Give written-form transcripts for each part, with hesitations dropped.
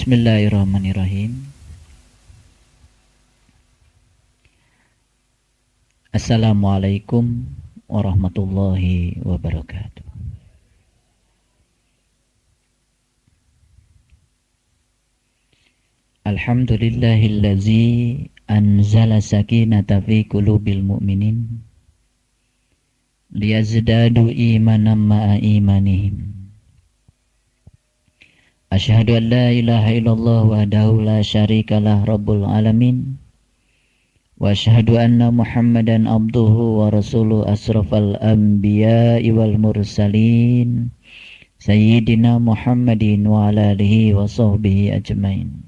Bismillahirrahmanirrahim. Assalamualaikum warahmatullahi wabarakatuh. Alhamdulillahillazi anzala sakinata fi qulubil mu'minin liyazdadu imanan ma'a imanihim. Asyhadu an la ilaha illallah wahdahu la syarikalah rabbul alamin wa asyhadu anna Muhammadan abduhu wa rasuluhu asrafal anbiya'i wal mursalin sayyidina Muhammadin wa ala alihi wa sahbihi ajmain.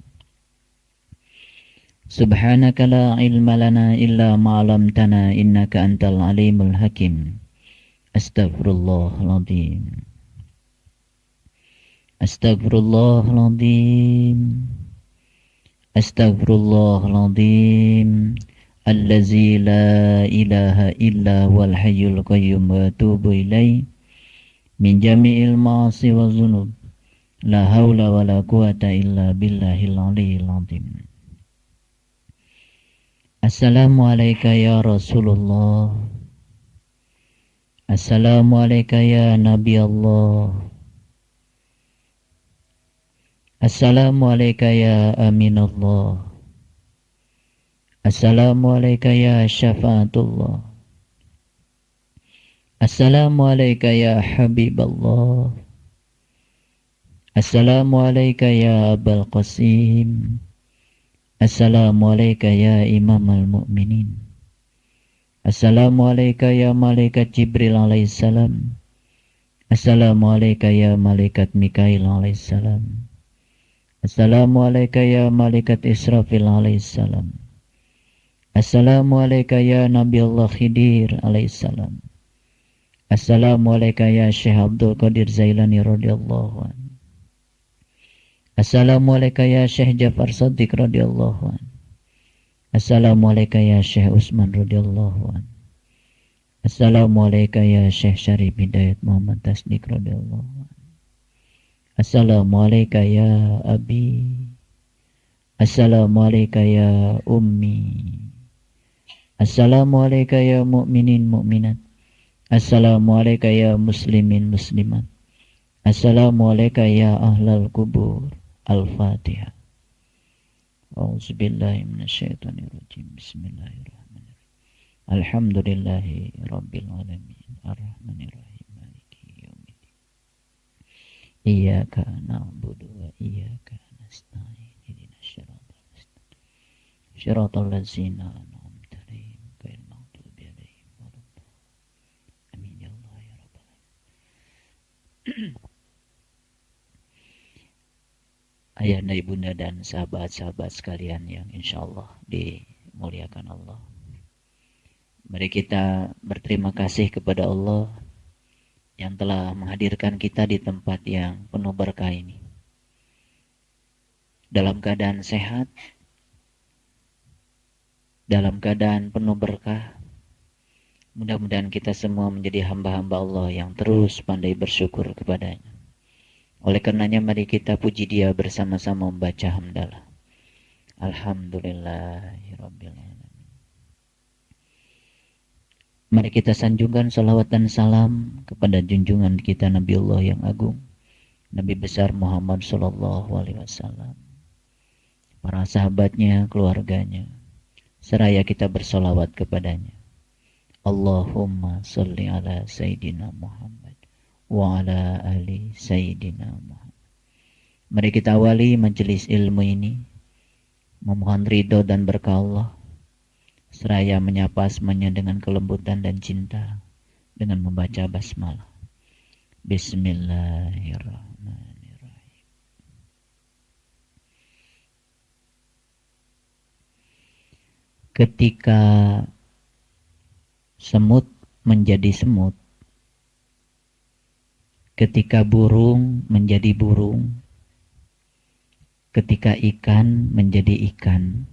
Subhanaka la ilma lana illa ma 'allamtana innaka antal alimul hakim. Astaghfirullahaladzim. Astaghfirullahaladzim. Astaghfirullahaladzim. Allazi la ilaha illa wal hayyul qayyum wa atubu ilaih min jami'il ma'asi wa zunub. La hawla wa la quwata illa billahil aliyyil azim. Assalamu alayka ya Rasulullah. Assalamu alayka ya Nabi Allah. Assalamu alayka ya Aminullah. Assalamu alayka ya Syafa'atullah. Assalamu alayka ya Habiballah. Assalamu alayka ya Abul Qasim. Assalamu alayka ya Imamal Mu'minin. Assalamu alayka ya Malaikat Jibril alaihissalam. Assalamu alayka ya Malaikat Mikail alaihissalam. Assalamu alayka ya Malaikat Israfil alaihissalam. Assalamu alayka ya Nabi Allah Khidir alaihissalam. Assalamu alayka ya Syekh Abdul Qadir Zailani radhiyallahu anhu. Assalamu alayka ya Syekh Jafar Shadiq radhiyallahu anhu. Assalamu alayka ya Syekh Utsman radhiyallahu anhu. Assalamu alayka ya Syekh Syarif Hidayat Muhammad Tasdiq radhiyallahu anhu. Assalamu alayka ya Abi. Assalamu alayka ya Ummi. Assalamu alayka ya mu'minin mu'minat. Assalamu alayka ya muslimin muslimat. Assalamu alayka ya ahlal kubur. Al-Fatihah. A'udzubillahi minasyaitonirrajim. Bismillahirrahmanirrahim. Alhamdulillahi rabbil alamin. Ar-rahmanirrahim. Iyyaka na'budu wa iyyaka nasta'in. Ihdinas siratal mustaqim. Shiratal ladzina an'amta 'alaihim ghairil maghdubi 'alaihim waladdallin. Amin ya Allah ya rabbal alamin. Ayahanda, ibunda dan sahabat-sahabat sekalian yang insyaallah dimuliakan Allah. Mari kita berterima kasih kepada Allah yang telah menghadirkan kita di tempat yang penuh berkah ini. Dalam keadaan sehat, dalam keadaan penuh berkah, mudah-mudahan kita semua menjadi hamba-hamba Allah yang terus pandai bersyukur kepadanya. Oleh karenanya mari kita puji Dia bersama-sama membaca hamdalah. Alhamdulillahirabbil alamin. Mari kita sanjungkan salawat dan salam kepada junjungan kita Nabiullah yang agung, Nabi besar Muhammad sallallahu alaihi wasallam, para sahabatnya, keluarganya, seraya kita bersolawat kepadanya. Allahumma sholli ala Sayyidina Muhammad wa ala ali Sayyidina Muhammad. Mari kita awali majelis ilmu ini memohon ridho dan berkah Allah, seraya menyapa semuanya dengan kelembutan dan cinta dengan membaca basmalah. Bismillahirrahmanirrahim. Ketika semut menjadi semut, ketika burung menjadi burung, ketika ikan menjadi ikan,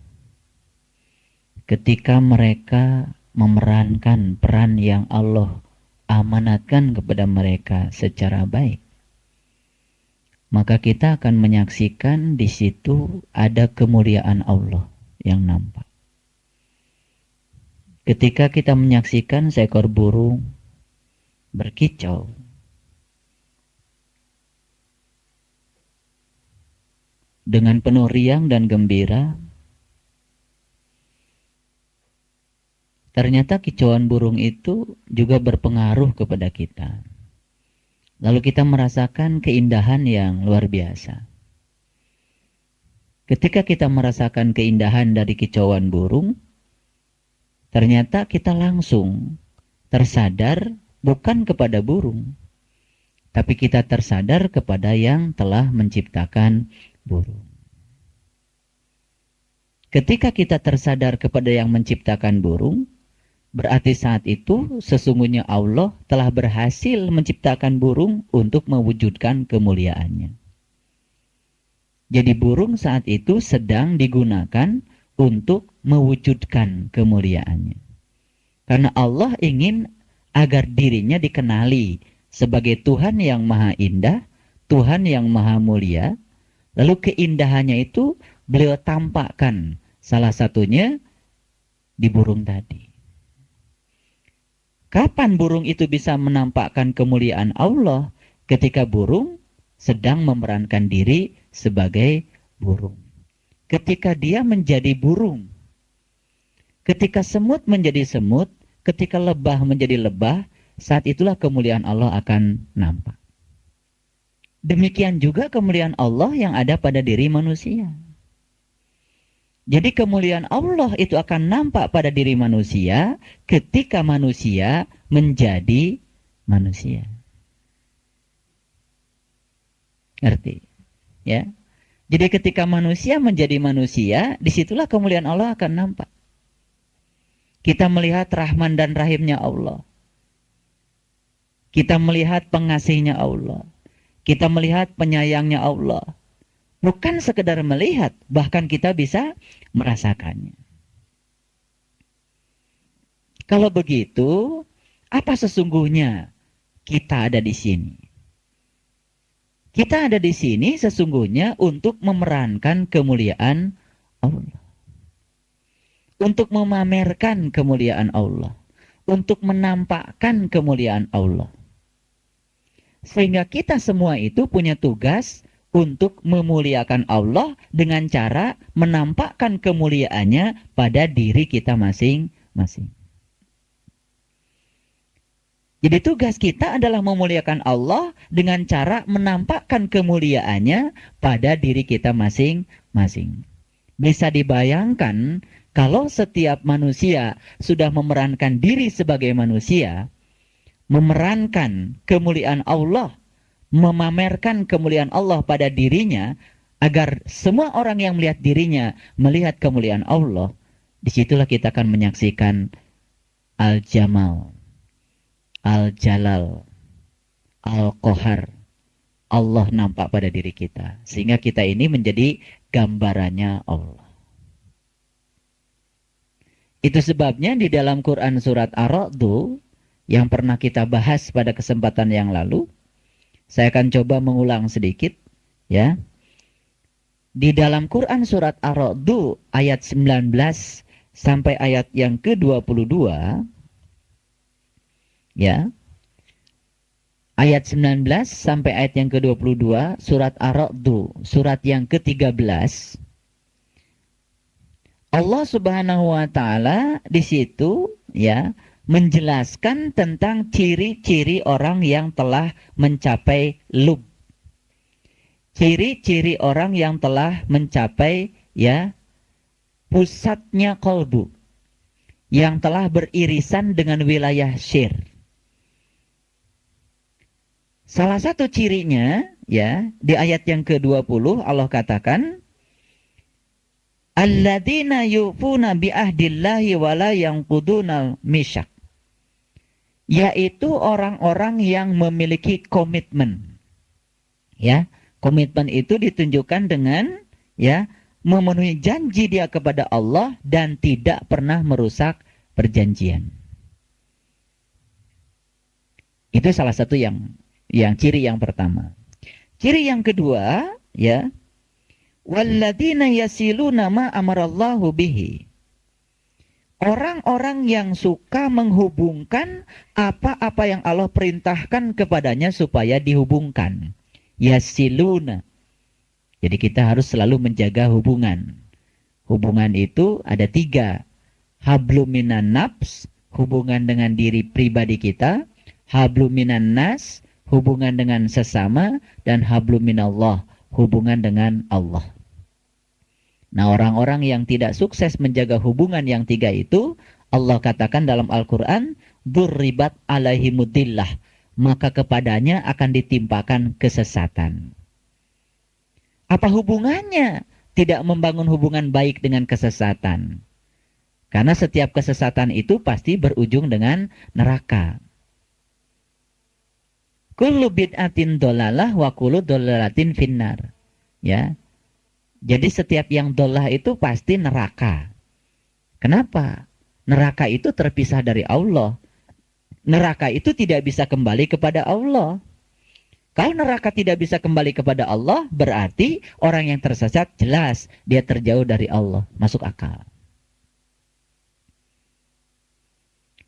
ketika mereka memerankan peran yang Allah amanatkan kepada mereka secara baik, maka kita akan menyaksikan di situ ada kemuliaan Allah yang nampak. Ketika kita menyaksikan seekor burung berkicau, dengan penuh riang dan gembira, ternyata kicauan burung itu juga berpengaruh kepada kita. Lalu kita merasakan keindahan yang luar biasa. Ketika kita merasakan keindahan dari kicauan burung, ternyata kita langsung tersadar bukan kepada burung, tapi kita tersadar kepada yang telah menciptakan burung. Ketika kita tersadar kepada yang menciptakan burung, berarti saat itu sesungguhnya Allah telah berhasil menciptakan burung untuk mewujudkan kemuliaannya. Jadi burung saat itu sedang digunakan untuk mewujudkan kemuliaannya. Karena Allah ingin agar dirinya dikenali sebagai Tuhan yang maha indah, Tuhan yang maha mulia. Lalu keindahannya itu beliau tampakkan, salah satunya di burung tadi. Kapan burung itu bisa menampakkan kemuliaan Allah? Ketika burung sedang memerankan diri sebagai burung. Ketika dia menjadi burung. Ketika semut menjadi semut, ketika lebah menjadi lebah, saat itulah kemuliaan Allah akan nampak. Demikian juga kemuliaan Allah yang ada pada diri manusia. Jadi kemuliaan Allah itu akan nampak pada diri manusia ketika manusia menjadi manusia. Ngerti? Ya. Jadi ketika manusia menjadi manusia, disitulah kemuliaan Allah akan nampak. Kita melihat Rahman dan Rahimnya Allah. Kita melihat pengasihnya Allah. Kita melihat penyayangnya Allah. Bukan sekedar melihat, bahkan kita bisa merasakannya. Kalau begitu, apa sesungguhnya kita ada di sini? Kita ada di sini sesungguhnya untuk memerankan kemuliaan Allah. Untuk memamerkan kemuliaan Allah. Untuk menampakkan kemuliaan Allah. Sehingga kita semua itu punya tugas untuk memuliakan Allah dengan cara menampakkan kemuliaannya pada diri kita masing-masing. Jadi tugas kita adalah memuliakan Allah dengan cara menampakkan kemuliaannya pada diri kita masing-masing. Bisa dibayangkan kalau setiap manusia sudah memerankan diri sebagai manusia, memerankan kemuliaan Allah, memamerkan kemuliaan Allah pada dirinya, agar semua orang yang melihat dirinya melihat kemuliaan Allah. Disitulah kita akan menyaksikan Al-Jamal, Al-Jalal, Al-Qahar. Allah nampak pada diri kita. Sehingga kita ini menjadi gambarannya Allah. Itu sebabnya di dalam Quran surat Ar-Ra'd yang pernah kita bahas pada kesempatan yang lalu, saya akan coba mengulang sedikit, ya. Di dalam Quran surat Ar-Ra'd ayat 19 sampai ayat yang ke-22, ya. Ayat 19 sampai ayat yang ke-22 surat Ar-Ra'd, surat yang ke-13. Allah Subhanahu wa taala di situ, ya, menjelaskan tentang ciri-ciri orang yang telah mencapai lub. Ciri-ciri orang yang telah mencapai, ya, pusatnya qalbu, yang telah beririsan dengan wilayah syir. Salah satu cirinya, ya, di ayat yang ke-20 Allah katakan, alladzina yufuna bi ahdillahi wa la yanquduna misyak. Yaitu orang-orang yang memiliki komitmen. Ya, komitmen itu ditunjukkan dengan, ya, memenuhi janji dia kepada Allah dan tidak pernah merusak perjanjian. Itu salah satu yang ciri yang pertama. Ciri yang kedua, ya, walladzina yasiluna ma amarallahu bihi. Orang-orang yang suka menghubungkan apa-apa yang Allah perintahkan kepadanya supaya dihubungkan. Yasiluna. Jadi kita harus selalu menjaga hubungan. Hubungan itu ada 3. Hablum minan nafs, hubungan dengan diri pribadi kita. Hablum minan nas, hubungan dengan sesama. Dan hablum minallah, hubungan dengan Allah. Nah, orang-orang yang tidak sukses menjaga hubungan yang 3 itu, Allah katakan dalam Al-Quran, Durribat alaihimudillah, maka kepadanya akan ditimpakan kesesatan. Apa hubungannya tidak membangun hubungan baik dengan kesesatan? Karena setiap kesesatan itu pasti berujung dengan neraka. Kullu bid'atin dolalah wa kullu dolalatin finnar. Ya. Jadi setiap yang dolah itu pasti neraka. Kenapa? Neraka itu terpisah dari Allah. Neraka itu tidak bisa kembali kepada Allah. Kalau neraka tidak bisa kembali kepada Allah, berarti orang yang tersesat jelas dia terjauh dari Allah. Masuk akal.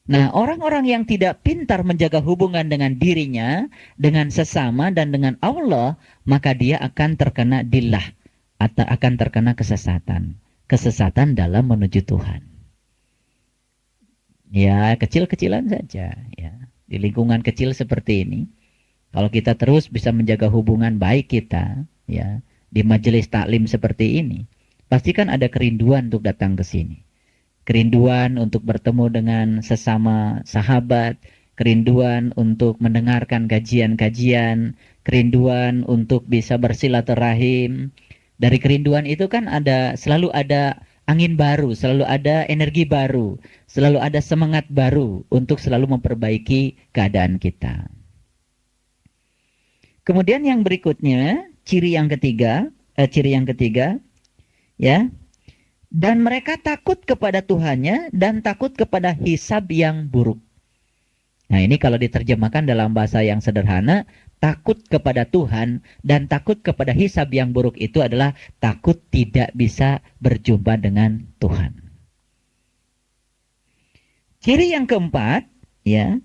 Nah, orang-orang yang tidak pintar menjaga hubungan dengan dirinya, dengan sesama dan dengan Allah, maka dia akan terkena dillah. Atau akan terkena kesesatan. Kesesatan dalam menuju Tuhan. Ya, kecil-kecilan saja. Ya. Di lingkungan kecil seperti ini, kalau kita terus bisa menjaga hubungan baik kita, ya, di majelis taklim seperti ini, pasti kan ada kerinduan untuk datang ke sini. Kerinduan untuk bertemu dengan sesama sahabat, kerinduan untuk mendengarkan kajian-kajian, kerinduan untuk bisa bersilaturahim. Dari kerinduan itu kan selalu ada angin baru, selalu ada energi baru, selalu ada semangat baru untuk selalu memperbaiki keadaan kita. Kemudian yang berikutnya, ciri yang ketiga, ya, dan mereka takut kepada Tuhannya dan takut kepada hisab yang buruk. Nah, ini kalau diterjemahkan dalam bahasa yang sederhana, takut kepada Tuhan dan takut kepada hisab yang buruk itu adalah takut tidak bisa berjumpa dengan Tuhan. Ciri yang keempat, ya.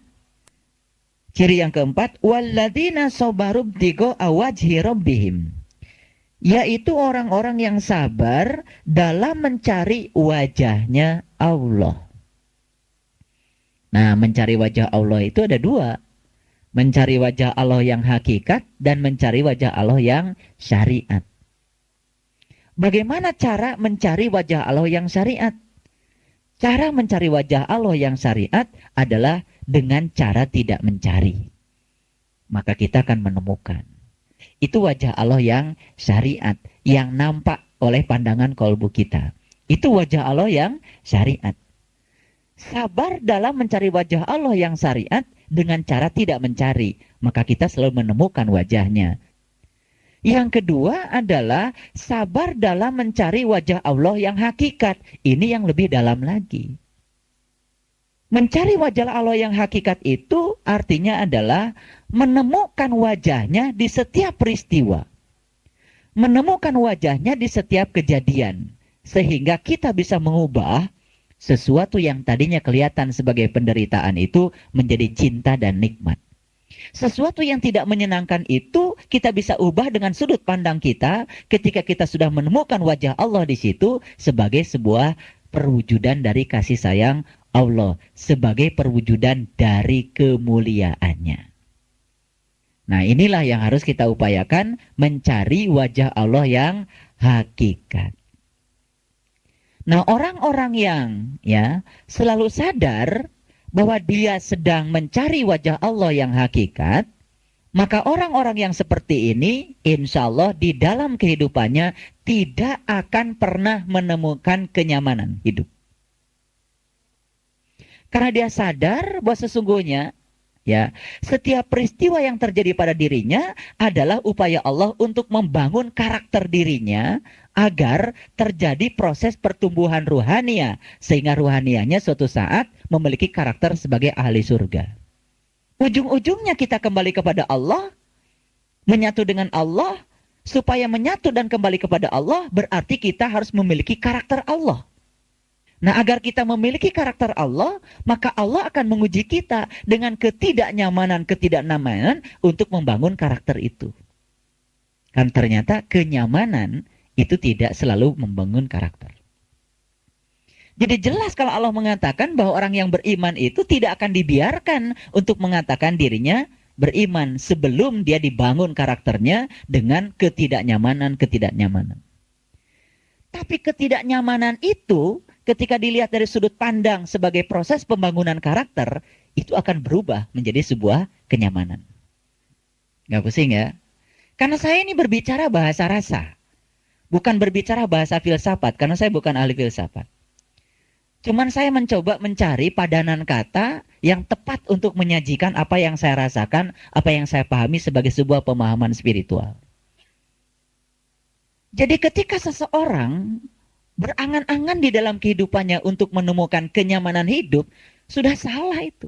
Ciri yang keempat, walladzina sabaru btigo awajhi rabbihim. Yaitu orang-orang yang sabar dalam mencari wajahnya Allah. Nah, mencari wajah Allah itu ada 2. Mencari wajah Allah yang hakikat dan mencari wajah Allah yang syariat. Bagaimana cara mencari wajah Allah yang syariat? Cara mencari wajah Allah yang syariat adalah dengan cara tidak mencari. Maka kita akan menemukan. Itu wajah Allah yang syariat, yang nampak oleh pandangan kolbu kita. Itu wajah Allah yang syariat. Sabar dalam mencari wajah Allah yang syariat dengan cara tidak mencari, maka kita selalu menemukan wajahnya. Yang kedua adalah sabar dalam mencari wajah Allah yang hakikat. Ini yang lebih dalam lagi. Mencari wajah Allah yang hakikat itu artinya adalah menemukan wajahnya di setiap peristiwa. Menemukan wajahnya di setiap kejadian. Sehingga kita bisa mengubah sesuatu yang tadinya kelihatan sebagai penderitaan itu menjadi cinta dan nikmat. Sesuatu yang tidak menyenangkan itu kita bisa ubah dengan sudut pandang kita ketika kita sudah menemukan wajah Allah di situ sebagai sebuah perwujudan dari kasih sayang Allah, sebagai perwujudan dari kemuliaannya. Nah, inilah yang harus kita upayakan, mencari wajah Allah yang hakikat. Nah, orang-orang yang selalu sadar bahwa dia sedang mencari wajah Allah yang hakikat, maka orang-orang yang seperti ini insya Allah di dalam kehidupannya tidak akan pernah menemukan kenyamanan hidup. Karena dia sadar bahwa sesungguhnya setiap peristiwa yang terjadi pada dirinya adalah upaya Allah untuk membangun karakter dirinya agar terjadi proses pertumbuhan ruhania sehingga ruhanianya suatu saat memiliki karakter sebagai ahli surga. Ujung-ujungnya kita kembali kepada Allah Menyatu dengan Allah, supaya menyatu dan kembali kepada Allah, berarti kita harus memiliki karakter Allah. Nah, agar kita memiliki karakter Allah, maka Allah akan menguji kita dengan ketidaknyamanan untuk membangun karakter itu. Kan ternyata kenyamanan itu tidak selalu membangun karakter. Jadi jelas kalau Allah mengatakan bahwa orang yang beriman itu tidak akan dibiarkan untuk mengatakan dirinya beriman sebelum dia dibangun karakternya dengan ketidaknyamanan. Tapi ketidaknyamanan itu ketika dilihat dari sudut pandang sebagai proses pembangunan karakter, itu akan berubah menjadi sebuah kenyamanan. Gak pusing ya? Karena saya ini berbicara bahasa rasa, bukan berbicara bahasa filsafat, karena saya bukan ahli filsafat. Cuman saya mencoba mencari padanan kata yang tepat untuk menyajikan apa yang saya rasakan, apa yang saya pahami sebagai sebuah pemahaman spiritual. Jadi ketika seseorang berangan-angan di dalam kehidupannya untuk menemukan kenyamanan hidup, sudah salah itu.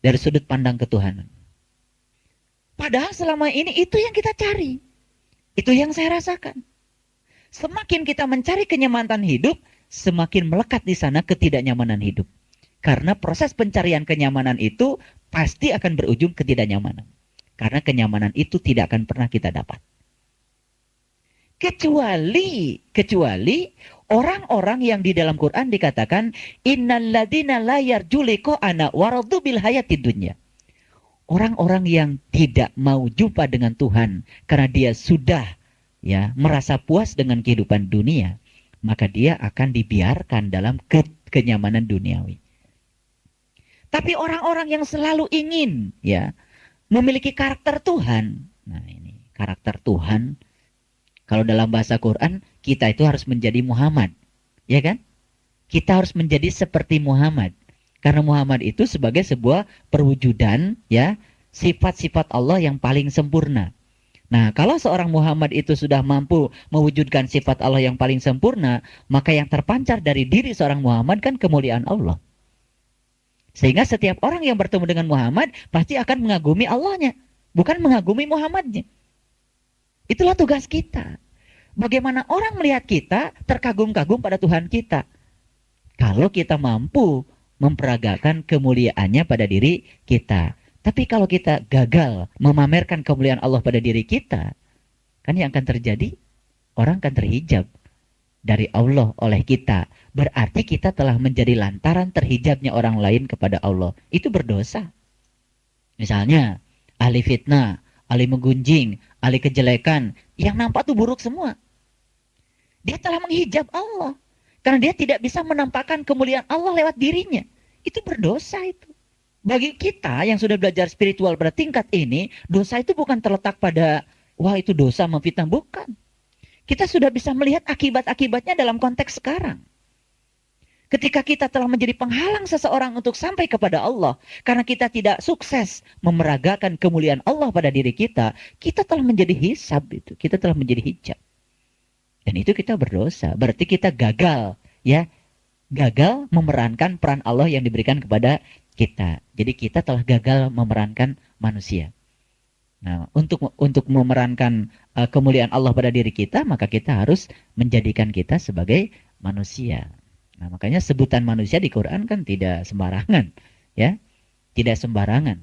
Dari sudut pandang ketuhanan. Padahal selama ini itu yang kita cari. Itu yang saya rasakan. Semakin kita mencari kenyamanan hidup, semakin melekat di sana ketidaknyamanan hidup. Karena proses pencarian kenyamanan itu pasti akan berujung ketidaknyamanan. Karena kenyamanan itu tidak akan pernah kita dapat. Kecuali orang-orang yang di dalam Quran dikatakan innalladzina la yarju liqa'ana waradu bil hayatid dunya. Orang-orang yang tidak mau jumpa dengan Tuhan karena dia sudah merasa puas dengan kehidupan dunia, maka dia akan dibiarkan dalam kenyamanan duniawi. Tapi orang-orang yang selalu ingin memiliki karakter Tuhan. Nah, ini karakter Tuhan. Kalau dalam bahasa Quran, kita itu harus menjadi Muhammad. Ya kan? Kita harus menjadi seperti Muhammad. Karena Muhammad itu sebagai sebuah perwujudan sifat-sifat Allah yang paling sempurna. Nah, kalau seorang Muhammad itu sudah mampu mewujudkan sifat Allah yang paling sempurna, maka yang terpancar dari diri seorang Muhammad kan kemuliaan Allah. Sehingga setiap orang yang bertemu dengan Muhammad pasti akan mengagumi Allahnya, bukan mengagumi Muhammadnya. Itulah tugas kita. Bagaimana orang melihat kita terkagum-kagum pada Tuhan kita. Kalau kita mampu memperagakan kemuliaannya pada diri kita. Tapi kalau kita gagal memamerkan kemuliaan Allah pada diri kita, kan yang akan terjadi, orang akan terhijab dari Allah oleh kita. Berarti kita telah menjadi lantaran terhijabnya orang lain kepada Allah. Itu berdosa. Misalnya, ahli fitnah, ahli menggunjing, ahli kejelekan, yang nampak itu buruk semua. Dia telah menghijab Allah. Karena dia tidak bisa menampakkan kemuliaan Allah lewat dirinya. Itu berdosa itu. Bagi kita yang sudah belajar spiritual pada tingkat ini, dosa itu bukan terletak pada, wah itu dosa memfitnah, bukan. Kita sudah bisa melihat akibat-akibatnya dalam konteks sekarang. Ketika kita telah menjadi penghalang seseorang untuk sampai kepada Allah, karena kita tidak sukses memeragakan kemuliaan Allah pada diri kita, kita telah menjadi hisab itu, kita telah menjadi hijab. Dan itu kita berdosa, berarti kita gagal, gagal memerankan peran Allah yang diberikan kepada kita. Jadi kita telah gagal memerankan manusia. Nah, untuk memerankan kemuliaan Allah pada diri kita, maka kita harus menjadikan kita sebagai manusia. Nah, makanya sebutan manusia di Quran kan tidak sembarangan, tidak sembarangan,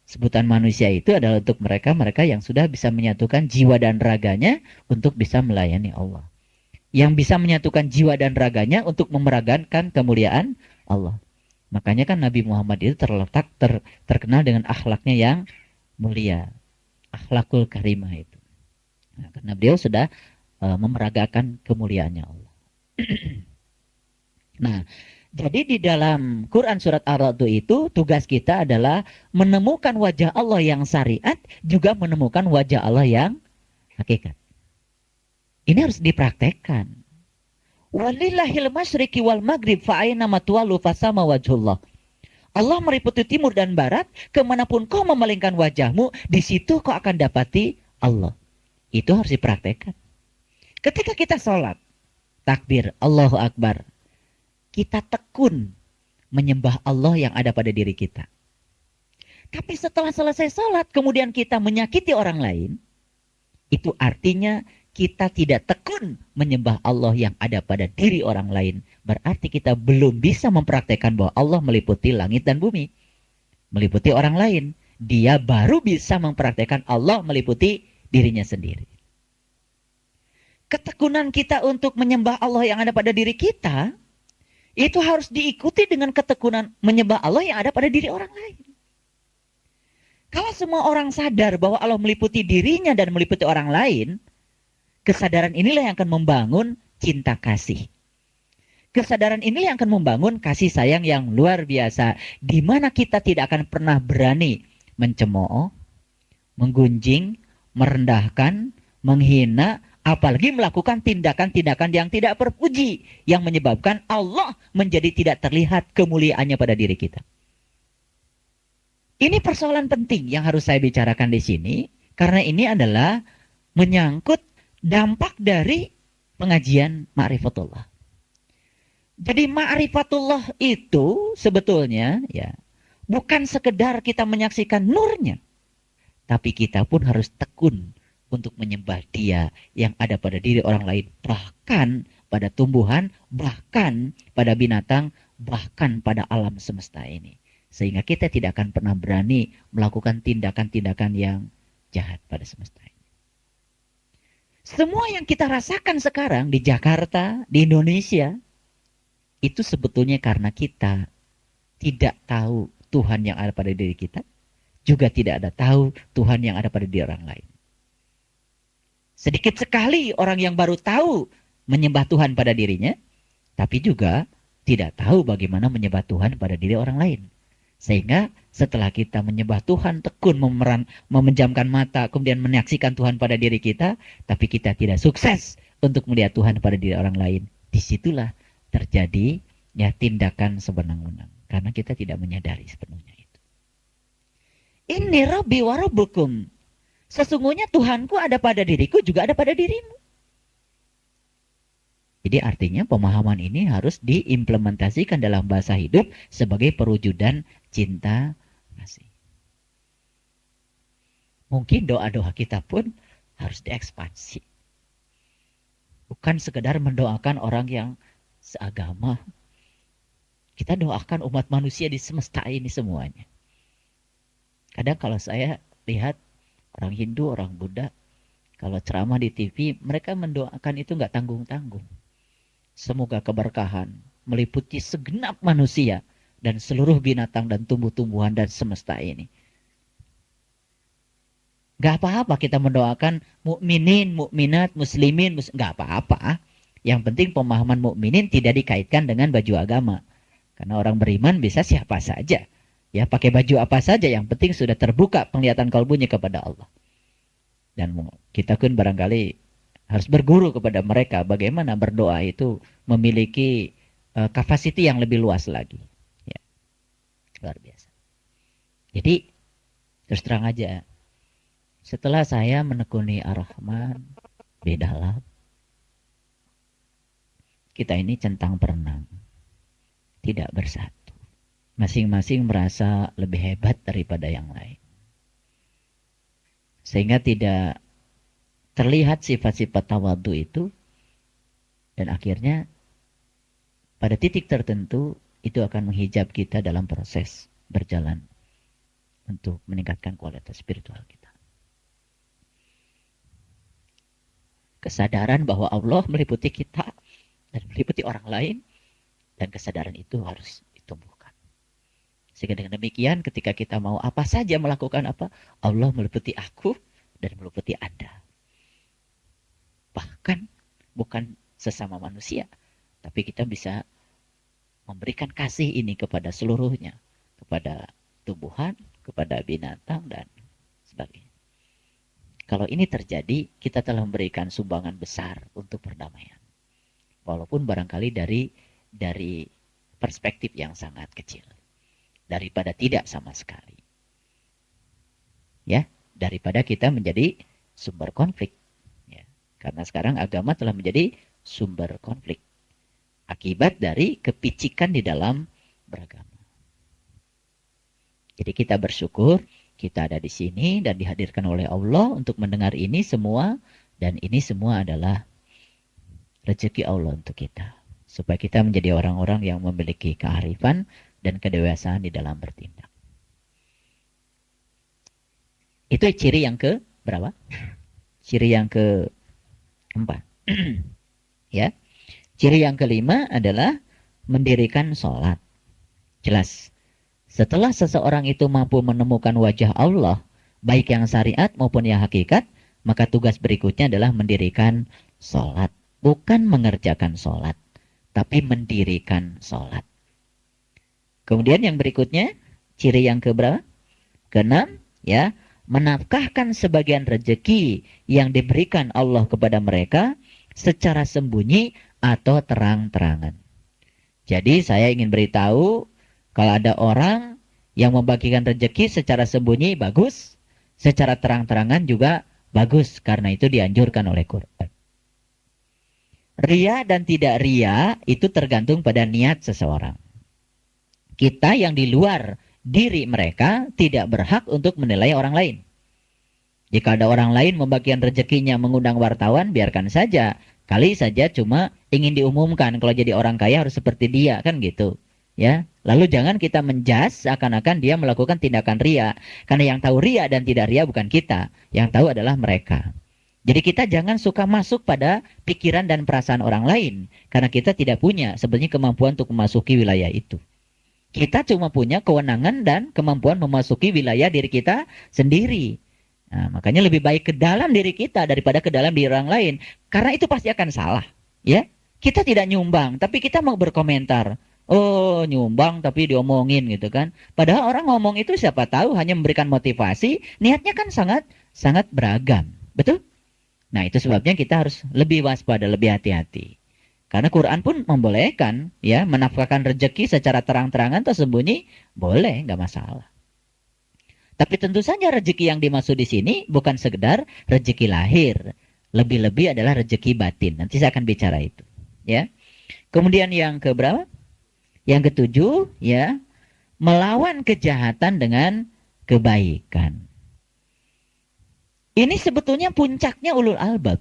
Sebutan manusia itu adalah untuk mereka yang sudah bisa menyatukan jiwa dan raganya untuk bisa melayani Allah. Yang bisa menyatukan jiwa dan raganya untuk memeragakan kemuliaan Allah. Makanya kan Nabi Muhammad itu terkenal dengan akhlaknya yang mulia. Akhlakul karimah itu. Nah, karena beliau sudah memeragakan kemuliaannya Allah. Nah, jadi di dalam Quran surat Ar-Ra'd itu tugas kita adalah menemukan wajah Allah yang syariat, juga menemukan wajah Allah yang hakikat. Ini harus dipraktekkan. Walillahil masyriqi wal maghrib fa'aina matwalu fasama wajhullah. Allah meliputi timur dan barat, kemanapun kau memalingkan wajahmu, di situ kau akan dapati Allah. Itu harus dipraktekkan. Ketika kita sholat, takbir, Allahu Akbar, kita tekun menyembah Allah yang ada pada diri kita. Tapi setelah selesai sholat, kemudian kita menyakiti orang lain, itu artinya kita tidak tekun menyembah Allah yang ada pada diri orang lain. Berarti kita belum bisa mempraktekkan bahwa Allah meliputi langit dan bumi. Meliputi orang lain. Dia baru bisa mempraktekkan Allah meliputi dirinya sendiri. Ketekunan kita untuk menyembah Allah yang ada pada diri kita, itu harus diikuti dengan ketekunan menyembah Allah yang ada pada diri orang lain. Kalau semua orang sadar bahwa Allah meliputi dirinya dan meliputi orang lain, kesadaran inilah yang akan membangun cinta kasih. Kesadaran inilah yang akan membangun kasih sayang yang luar biasa, di mana kita tidak akan pernah berani mencemooh, menggunjing, merendahkan, menghina, apalagi melakukan tindakan-tindakan yang tidak terpuji, yang menyebabkan Allah menjadi tidak terlihat kemuliaannya pada diri kita. Ini persoalan penting yang harus saya bicarakan di sini, karena ini adalah menyangkut dampak dari pengajian Ma'rifatullah. Jadi Ma'rifatullah itu sebetulnya ya bukan sekedar kita menyaksikan nurnya, tapi kita pun harus tekun untuk menyembah Dia yang ada pada diri orang lain, bahkan pada tumbuhan, bahkan pada binatang, bahkan pada alam semesta ini. Sehingga kita tidak akan pernah berani melakukan tindakan-tindakan yang jahat pada semesta ini. Semua yang kita rasakan sekarang di Jakarta, di Indonesia, itu sebetulnya karena kita tidak tahu Tuhan yang ada pada diri kita, juga tidak ada tahu Tuhan yang ada pada diri orang lain. Sedikit sekali orang yang baru tahu menyembah Tuhan pada dirinya, tapi juga tidak tahu bagaimana menyembah Tuhan pada diri orang lain. Sehingga setelah kita menyembah Tuhan, tekun memejamkan mata, kemudian menyaksikan Tuhan pada diri kita, tapi kita tidak sukses untuk melihat Tuhan pada diri orang lain. Disitulah terjadi ya tindakan sewenang-wenang, karena kita tidak menyadari sepenuhnya itu. Ini Rabbi wa Rabbukum. Sesungguhnya Tuhanku ada pada diriku, juga ada pada dirimu. Jadi artinya pemahaman ini harus diimplementasikan dalam bahasa hidup sebagai perwujudan cinta kasih. Mungkin doa-doa kita pun harus diekspansi. Bukan sekedar mendoakan orang yang seagama. Kita doakan umat manusia di semesta ini semuanya. Kadang kalau saya lihat orang Hindu, orang Buddha, kalau ceramah di TV, mereka mendoakan itu nggak tanggung-tanggung. Semoga keberkahan meliputi segenap manusia dan seluruh binatang dan tumbuh-tumbuhan dan semesta ini. Gak apa-apa kita mendoakan mukminin, mukminat, muslimin, gak apa-apa. Yang penting pemahaman mukminin tidak dikaitkan dengan baju agama. Karena orang beriman bisa siapa saja. Ya, pakai baju apa saja, yang penting sudah terbuka penglihatan kalbunya kepada Allah. Dan kita pun barangkali harus berguru kepada mereka bagaimana berdoa itu memiliki kapasiti yang lebih luas lagi. Ya, luar biasa. Jadi terus terang aja, setelah saya menekuni Ar-Rahman, bedalah. Kita ini centang berenang, tidak bersatu. Masing-masing merasa lebih hebat daripada yang lain. Sehingga tidak terlihat sifat-sifat tawadhu itu, dan akhirnya pada titik tertentu itu akan menghijab kita dalam proses berjalan untuk meningkatkan kualitas spiritual kita. Kesadaran bahwa Allah meliputi kita dan meliputi orang lain, dan kesadaran itu harus ditumbuhkan. Sehingga dengan demikian ketika kita mau apa saja melakukan apa, Allah meliputi aku dan meliputi Anda. Bahkan bukan sesama manusia, tapi kita bisa memberikan kasih ini kepada seluruhnya, kepada tumbuhan, kepada binatang, dan sebagainya. Kalau ini terjadi, kita telah memberikan sumbangan besar untuk perdamaian. Walaupun barangkali dari perspektif yang sangat kecil. Daripada tidak sama sekali. Ya, daripada kita menjadi sumber konflik. Karena sekarang agama telah menjadi sumber konflik. Akibat dari kepicikan di dalam beragama. Jadi kita bersyukur kita ada di sini dan dihadirkan oleh Allah untuk mendengar ini semua, dan ini semua adalah rezeki Allah untuk kita. Supaya kita menjadi orang-orang yang memiliki kearifan dan kedewasaan di dalam bertindak. Itu ciri yang ke berapa? Ciri yang keempat. Ya. Ciri yang kelima adalah mendirikan sholat. Jelas. Setelah seseorang itu mampu menemukan wajah Allah, baik yang syariat maupun yang hakikat, maka tugas berikutnya adalah mendirikan sholat. Bukan mengerjakan sholat, tapi mendirikan sholat. Kemudian yang berikutnya, ciri yang keberapa? Keenam, ya, menafkahkan sebagian rezeki yang diberikan Allah kepada mereka secara sembunyi atau terang-terangan. Jadi saya ingin beritahu, kalau ada orang yang membagikan rezeki secara sembunyi, bagus. Secara terang-terangan juga bagus. Karena itu dianjurkan oleh Quran. Ria dan tidak ria itu tergantung pada niat seseorang. Kita yang di luar diri mereka tidak berhak untuk menilai orang lain. Jika ada orang lain membagikan rezekinya mengundang wartawan, biarkan saja. Kali saja cuma ingin diumumkan kalau jadi orang kaya harus seperti dia, kan gitu. Ya, lalu jangan kita menjas seakan-akan dia melakukan tindakan ria, karena yang tahu ria dan tidak ria bukan kita, yang tahu adalah mereka. Jadi kita jangan suka masuk pada pikiran dan perasaan orang lain, karena kita tidak punya sebenarnya kemampuan untuk memasuki wilayah itu. Kita cuma punya kewenangan dan kemampuan memasuki wilayah diri kita sendiri. Nah, makanya lebih baik ke dalam diri kita daripada ke dalam diri orang lain, karena itu pasti akan salah. Ya, kita tidak nyumbang, tapi kita mau berkomentar. Oh, nyumbang tapi diomongin gitu kan. Padahal orang ngomong itu siapa tahu hanya memberikan motivasi, niatnya kan sangat beragam. Betul? Nah, itu sebabnya kita harus lebih waspada, lebih hati-hati. Karena Quran pun membolehkan ya menafkahkan rezeki secara terang-terangan atau sembunyi, boleh, nggak masalah. Tapi tentu saja rezeki yang dimaksud di sini bukan sekedar rezeki lahir. Lebih-lebih adalah rezeki batin. Nanti saya akan bicara itu. Ya. Kemudian yang keberapa? Yang ketujuh, ya, melawan kejahatan dengan kebaikan. Ini sebetulnya puncaknya ulul albab.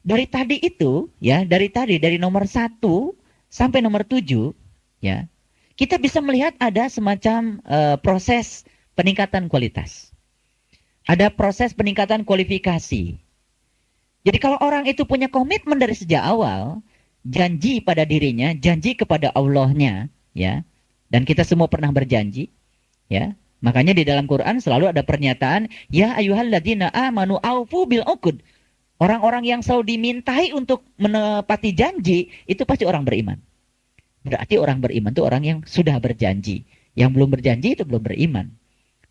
Dari tadi itu, ya, dari nomor 1 sampai nomor 7, ya, kita bisa melihat ada semacam proses peningkatan kualitas. Ada proses peningkatan kualifikasi. Jadi kalau orang itu punya komitmen dari sejak awal, janji pada dirinya, janji kepada Allahnya, ya. Dan kita semua pernah berjanji, ya. Makanya di dalam Quran selalu ada pernyataan, ya ayyuhalladzina amanu aufu bil uqud. Orang-orang yang selalu dimintai untuk menepati janji, itu pasti orang beriman. Berarti orang beriman itu orang yang sudah berjanji. Yang belum berjanji itu belum beriman.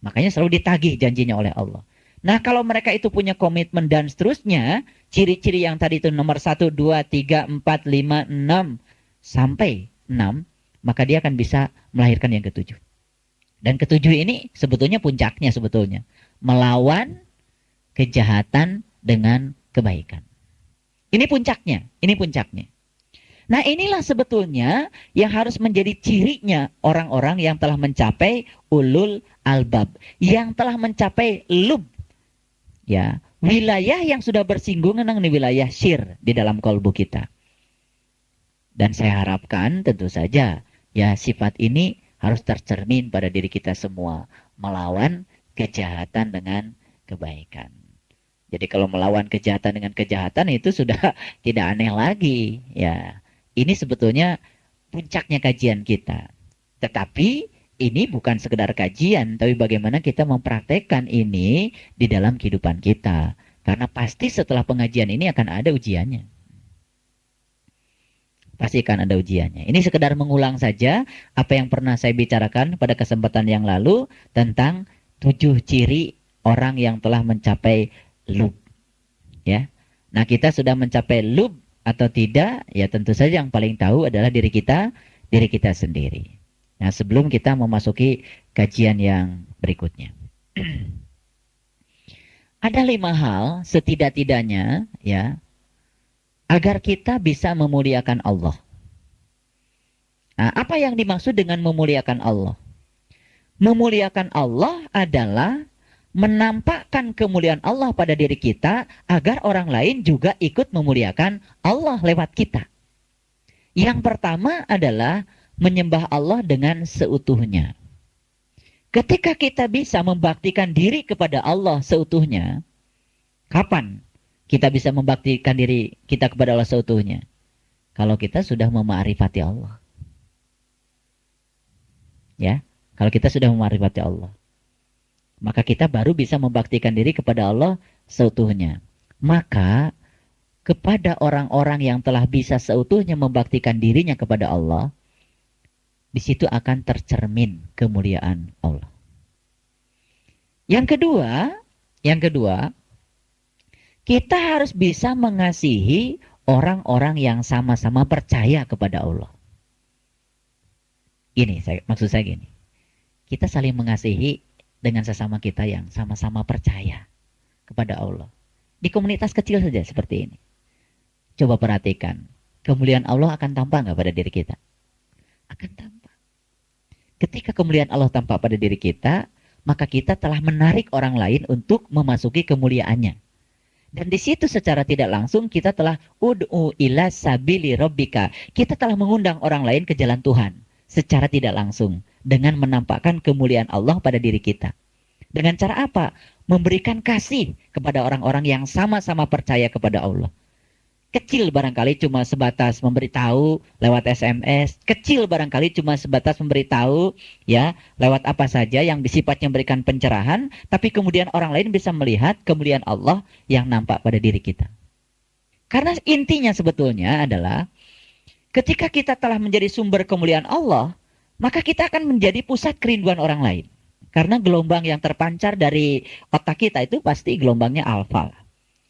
Makanya selalu ditagih janjinya oleh Allah. Nah, kalau mereka itu punya komitmen dan seterusnya, ciri-ciri yang tadi itu nomor 1, 2, 3, 4, 5, 6, sampai 6, maka dia akan bisa melahirkan yang ketujuh. Dan ketujuh ini sebetulnya puncaknya sebetulnya. Melawan kejahatan dengan kebaikan. Ini puncaknya, ini puncaknya. Nah, inilah sebetulnya yang harus menjadi cirinya orang-orang yang telah mencapai ulul albab, yang telah mencapai lub. Ya, wilayah yang sudah bersinggungan dengan wilayah syir di dalam kalbu kita. Dan saya harapkan tentu saja ya sifat ini harus tercermin pada diri kita semua, melawan kejahatan dengan kebaikan. Jadi kalau melawan kejahatan dengan kejahatan itu sudah tidak aneh lagi, ya. Ini sebetulnya puncaknya kajian kita. Tetapi ini bukan sekedar kajian, tapi bagaimana kita mempraktekkan ini di dalam kehidupan kita. Karena pasti setelah pengajian ini akan ada ujiannya. Pasti akan ada ujiannya. Ini sekedar mengulang saja apa yang pernah saya bicarakan pada kesempatan yang lalu tentang 7 ciri orang yang telah mencapai lub. Ya. Nah, kita sudah mencapai lub atau tidak, ya tentu saja yang paling tahu adalah diri kita sendiri. Nah, sebelum kita memasuki kajian yang berikutnya. Ada 5 hal setidak-tidaknya ya agar kita bisa memuliakan Allah. Nah, apa yang dimaksud dengan memuliakan Allah? Memuliakan Allah adalah menampakkan kemuliaan Allah pada diri kita agar orang lain juga ikut memuliakan Allah lewat kita. Yang pertama adalah menyembah Allah dengan seutuhnya. Ketika kita bisa membaktikan diri kepada Allah seutuhnya, kapan kita bisa membaktikan diri kita kepada Allah seutuhnya? Kalau kita sudah memakrifati Allah. Ya, kalau kita sudah memakrifati Allah, maka kita baru bisa membaktikan diri kepada Allah seutuhnya. Maka kepada orang-orang yang telah bisa seutuhnya membaktikan dirinya kepada Allah, di situ akan tercermin kemuliaan Allah. Yang kedua, kita harus bisa mengasihi orang-orang yang sama-sama percaya kepada Allah. Maksud saya gini. Kita saling mengasihi dengan sesama kita yang sama-sama percaya kepada Allah. Di komunitas kecil saja seperti ini. Coba perhatikan, kemuliaan Allah akan tampak nggak pada diri kita? Akan tampak. Ketika kemuliaan Allah tampak pada diri kita, maka kita telah menarik orang lain untuk memasuki kemuliaannya. Dan di situ secara tidak langsung kita telah ud'u ila sabili rabbika. Kita telah mengundang orang lain ke jalan Tuhan secara tidak langsung dengan menampakkan kemuliaan Allah pada diri kita. Dengan cara apa? Memberikan kasih kepada orang-orang yang sama-sama percaya kepada Allah. Kecil barangkali cuma sebatas memberitahu lewat SMS. Kecil barangkali cuma sebatas memberitahu ya lewat apa saja yang sifatnya memberikan pencerahan. Tapi kemudian orang lain bisa melihat kemuliaan Allah yang nampak pada diri kita. Karena intinya sebetulnya adalah ketika kita telah menjadi sumber kemuliaan Allah, maka kita akan menjadi pusat kerinduan orang lain. Karena gelombang yang terpancar dari otak kita itu pasti gelombangnya alfa.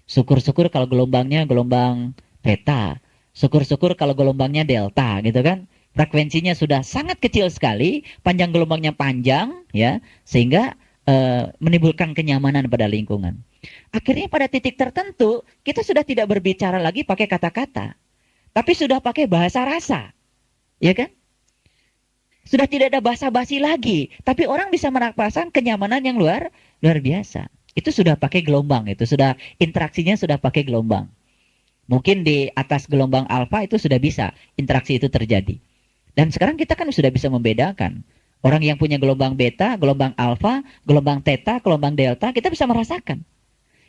Syukur-syukur kalau gelombangnya gelombang beta. Syukur-syukur kalau gelombangnya delta gitu kan. Frekuensinya sudah sangat kecil sekali, panjang gelombangnya panjang ya, sehingga menimbulkan kenyamanan pada lingkungan. Akhirnya pada titik tertentu kita sudah tidak berbicara lagi pakai kata-kata, tapi sudah pakai bahasa rasa. Ya kan? Sudah tidak ada basa-basi lagi, tapi orang bisa merasakan kenyamanan yang luar biasa. Itu sudah pakai gelombang, itu sudah interaksinya sudah pakai gelombang. Mungkin di atas gelombang alfa itu sudah bisa interaksi itu terjadi. Dan sekarang kita kan sudah bisa membedakan. Orang yang punya gelombang beta, gelombang alfa, gelombang theta, gelombang delta, kita bisa merasakan.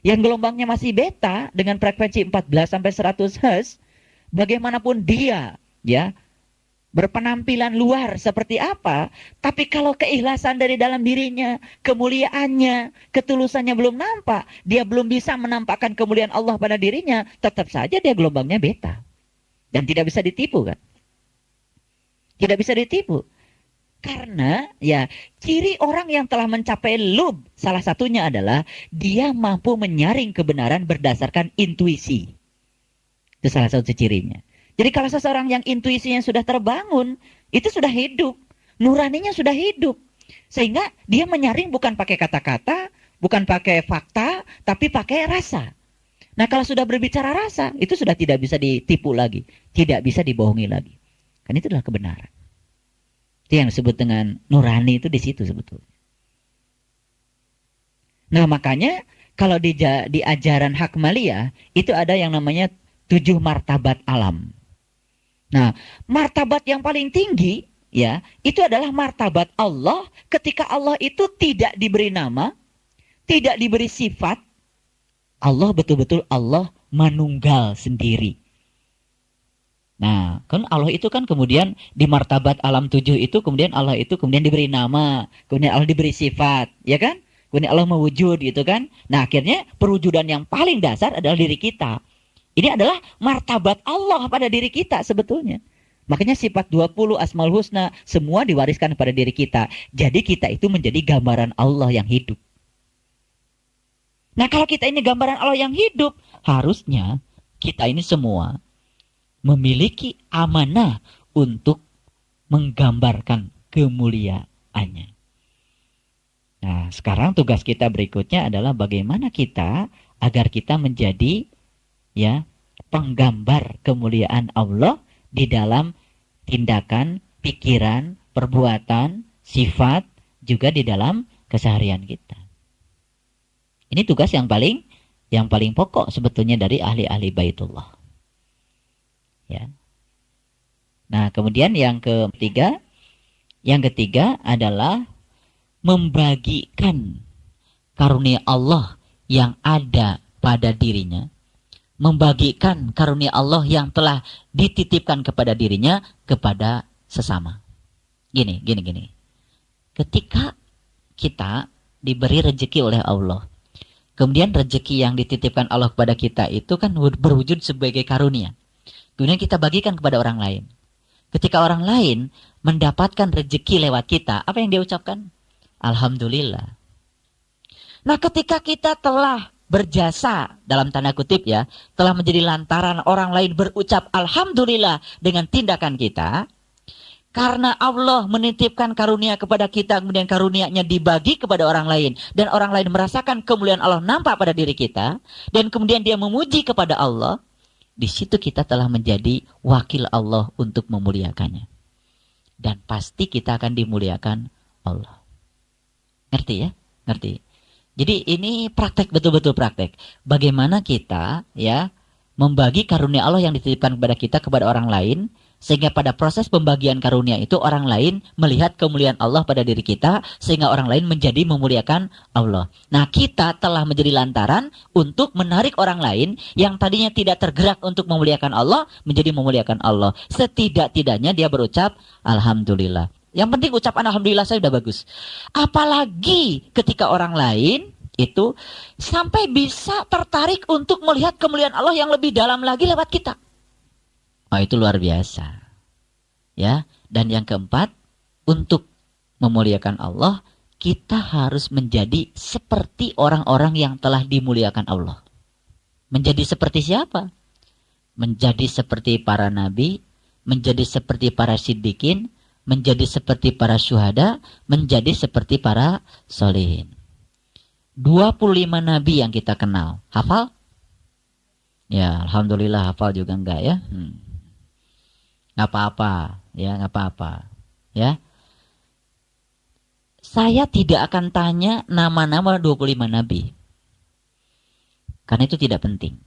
Yang gelombangnya masih beta dengan frekuensi 14 sampai 100 Hz, bagaimanapun dia ya berpenampilan luar seperti apa, tapi kalau keikhlasan dari dalam dirinya, kemuliaannya, ketulusannya belum nampak, dia belum bisa menampakkan kemuliaan Allah pada dirinya, tetap saja dia gelombangnya beta. Dan tidak bisa ditipu kan? Tidak bisa ditipu. Karena ya ciri orang yang telah mencapai lub, salah satunya adalah dia mampu menyaring kebenaran berdasarkan intuisi. Itu salah satu cirinya. Jadi kalau seseorang yang intuisinya sudah terbangun, itu sudah hidup. Nuraninya sudah hidup. Sehingga dia menyaring bukan pakai kata-kata, bukan pakai fakta, tapi pakai rasa. Nah kalau sudah berbicara rasa, itu sudah tidak bisa ditipu lagi. Tidak bisa dibohongi lagi. Kan itu adalah kebenaran. Itu yang disebut dengan nurani itu di situ sebetulnya. Nah makanya kalau di ajaran Hakmaliyah, itu ada yang namanya 7 martabat alam. Nah, martabat yang paling tinggi ya, itu adalah martabat Allah ketika Allah itu tidak diberi nama, tidak diberi sifat. Allah betul-betul Allah manunggal sendiri. Nah, kan Allah itu kan kemudian di martabat alam 7 itu kemudian Allah itu kemudian diberi nama, kemudian Allah diberi sifat, ya kan? Kemudian Allah mewujud gitu kan. Nah, akhirnya perwujudan yang paling dasar adalah diri kita. Ini adalah martabat Allah pada diri kita sebetulnya. Makanya sifat 20 Asmaul Husna semua diwariskan pada diri kita. Jadi kita itu menjadi gambaran Allah yang hidup. Nah kalau kita ini gambaran Allah yang hidup, harusnya kita ini semua memiliki amanah untuk menggambarkan kemuliaannya. Nah sekarang tugas kita berikutnya adalah bagaimana kita agar kita menjadi ya penggambar kemuliaan Allah di dalam tindakan, pikiran, perbuatan, sifat, juga di dalam keseharian kita. Ini tugas yang paling pokok sebetulnya dari ahli-ahli Baitullah. Ya. Nah, kemudian yang ketiga adalah membagikan karunia Allah yang ada pada dirinya, membagikan karunia Allah yang telah dititipkan kepada dirinya kepada sesama. Gini. Ketika kita diberi rezeki oleh Allah, kemudian rezeki yang dititipkan Allah kepada kita itu kan berwujud sebagai karunia. Kemudian kita bagikan kepada orang lain. Ketika orang lain mendapatkan rezeki lewat kita, apa yang dia ucapkan? Alhamdulillah. Nah, ketika kita telah berjasa, dalam tanda kutip ya, telah menjadi lantaran orang lain berucap Alhamdulillah dengan tindakan kita, karena Allah menitipkan karunia kepada kita, kemudian karunia-Nya dibagi kepada orang lain, dan orang lain merasakan kemuliaan Allah nampak pada diri kita, dan kemudian dia memuji kepada Allah, di situ kita telah menjadi wakil Allah untuk memuliakannya. Dan pasti kita akan dimuliakan Allah. Ngerti ya? Ngerti. Jadi ini praktek, betul-betul praktek. Bagaimana kita ya membagi karunia Allah yang dititipkan kepada kita kepada orang lain, sehingga pada proses pembagian karunia itu orang lain melihat kemuliaan Allah pada diri kita, sehingga orang lain menjadi memuliakan Allah. Nah, kita telah menjadi lantaran untuk menarik orang lain yang tadinya tidak tergerak untuk memuliakan Allah, menjadi memuliakan Allah. Setidak-tidaknya dia berucap Alhamdulillah. Yang penting ucapan Alhamdulillah saya sudah bagus. Apalagi ketika orang lain itu sampai bisa tertarik untuk melihat kemuliaan Allah yang lebih dalam lagi lewat kita. Oh, itu luar biasa. Ya, dan yang keempat, untuk memuliakan Allah, kita harus menjadi seperti orang-orang yang telah dimuliakan Allah. Menjadi seperti siapa? Menjadi seperti para nabi, menjadi seperti para siddiqin, menjadi seperti para syuhada, menjadi seperti para sholihin. 25 nabi yang kita kenal. Hafal? Ya, alhamdulillah hafal juga enggak ya? Nggak apa-apa, ya nggak apa-apa, ya. Saya tidak akan tanya nama-nama 25 nabi, karena itu tidak penting.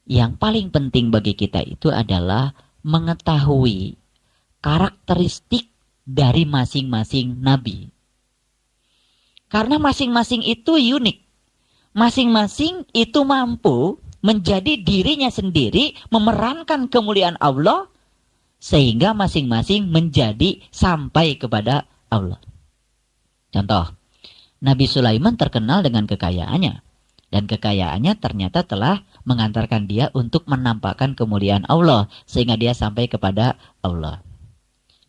Yang paling penting bagi kita itu adalah mengetahui karakteristik dari masing-masing nabi. Karena masing-masing itu unik, masing-masing itu mampu menjadi dirinya sendiri, memerankan kemuliaan Allah, sehingga masing-masing menjadi sampai kepada Allah. Contoh, Nabi Sulaiman terkenal dengan kekayaannya. Dan kekayaannya ternyata telah mengantarkan dia untuk menampakkan kemuliaan Allah, sehingga dia sampai kepada Allah.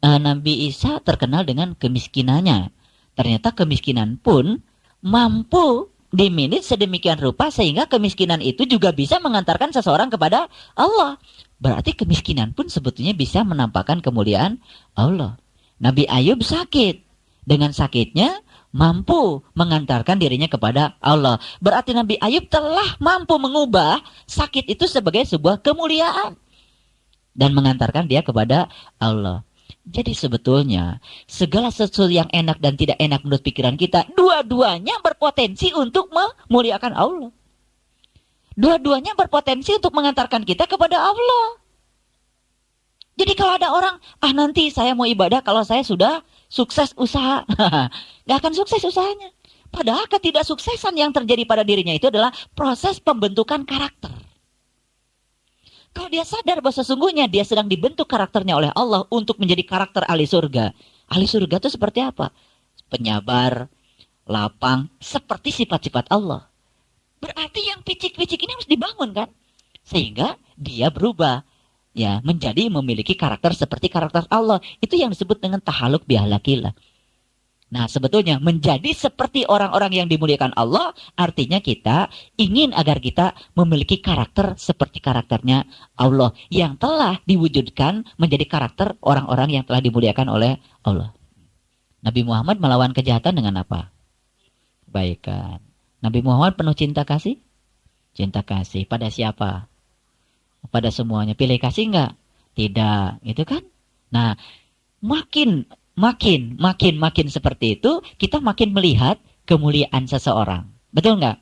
Nabi Isa terkenal dengan kemiskinannya. Ternyata kemiskinan pun mampu diminit sedemikian rupa, sehingga kemiskinan itu juga bisa mengantarkan seseorang kepada Allah. Berarti kemiskinan pun sebetulnya bisa menampakkan kemuliaan Allah. Nabi Ayub sakit. Dengan sakitnya mampu mengantarkan dirinya kepada Allah. Berarti Nabi Ayub telah mampu mengubah sakit itu sebagai sebuah kemuliaan. Dan mengantarkan dia kepada Allah. Jadi sebetulnya segala sesuatu yang enak dan tidak enak menurut pikiran kita, dua-duanya berpotensi untuk memuliakan Allah. Dua-duanya berpotensi untuk mengantarkan kita kepada Allah. Jadi kalau ada orang, nanti saya mau ibadah kalau saya sudah sukses usaha. Gak akan sukses usahanya. Padahal ketidaksuksesan yang terjadi pada dirinya itu adalah proses pembentukan karakter. Kalau dia sadar bahwa sesungguhnya dia sedang dibentuk karakternya oleh Allah untuk menjadi karakter ahli surga. Ahli surga itu seperti apa? Penyabar, lapang, seperti sifat-sifat Allah. Berarti yang picik-picik ini harus dibangun kan? Sehingga dia berubah. Ya, menjadi memiliki karakter seperti karakter Allah. Itu yang disebut dengan tahaluk bihalakillah. Nah, sebetulnya menjadi seperti orang-orang yang dimuliakan Allah, artinya kita ingin agar kita memiliki karakter seperti karakternya Allah, yang telah diwujudkan menjadi karakter orang-orang yang telah dimuliakan oleh Allah. Nabi Muhammad melawan kejahatan dengan apa? Kebaikan. Nabi Muhammad penuh cinta kasih? Cinta kasih. Pada siapa? Pada semuanya. Pilih kasih enggak? Tidak. Itu kan? Nah, makin makin seperti itu, kita makin melihat kemuliaan seseorang. Betul nggak?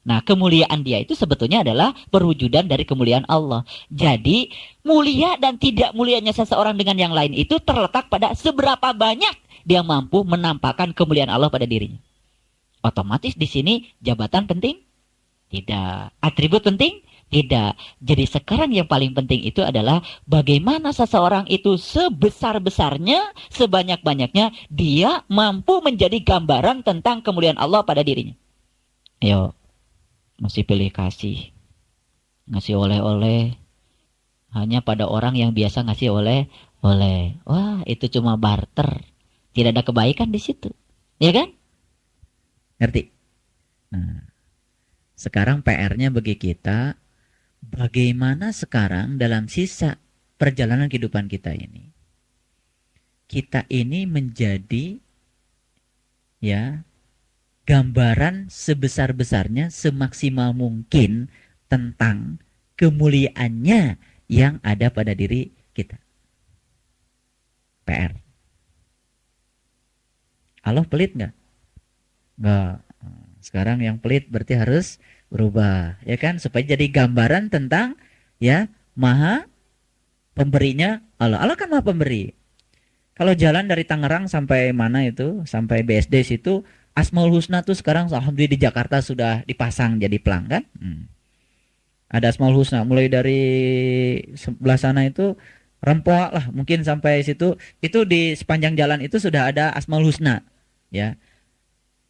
Nah, kemuliaan dia itu sebetulnya adalah perwujudan dari kemuliaan Allah. Jadi, mulia dan tidak mulianya seseorang dengan yang lain itu terletak pada seberapa banyak dia mampu menampakkan kemuliaan Allah pada dirinya. Otomatis di sini jabatan penting? Tidak. Atribut penting? Tidak. Jadi sekarang yang paling penting itu adalah bagaimana seseorang itu sebesar-besarnya, sebanyak-banyaknya dia mampu menjadi gambaran tentang kemuliaan Allah pada dirinya. Ayo, masih pilih kasih, ngasih oleh-oleh hanya pada orang yang biasa ngasih oleh-oleh. Wah, itu cuma barter. Tidak ada kebaikan di situ. Ya kan? Ngerti? Nah, sekarang PR-nya bagi kita, bagaimana sekarang dalam sisa perjalanan kehidupan kita ini menjadi ya gambaran sebesar-besarnya, semaksimal mungkin tentang kemuliaannya yang ada pada diri kita. PR. Allah pelit nggak? Nggak. Sekarang yang pelit berarti harus berubah, ya kan? Supaya jadi gambaran tentang ya maha pemberinya Allah. Allah kan maha pemberi. Kalau jalan dari Tangerang sampai mana itu, sampai BSD situ, Asmaul Husna tuh sekarang alhamdulillah di Jakarta sudah dipasang jadi pelanggan. Ada Asmaul Husna, mulai dari sebelah sana itu Rempoa lah, mungkin sampai situ, itu di sepanjang jalan itu sudah ada Asmaul Husna, ya.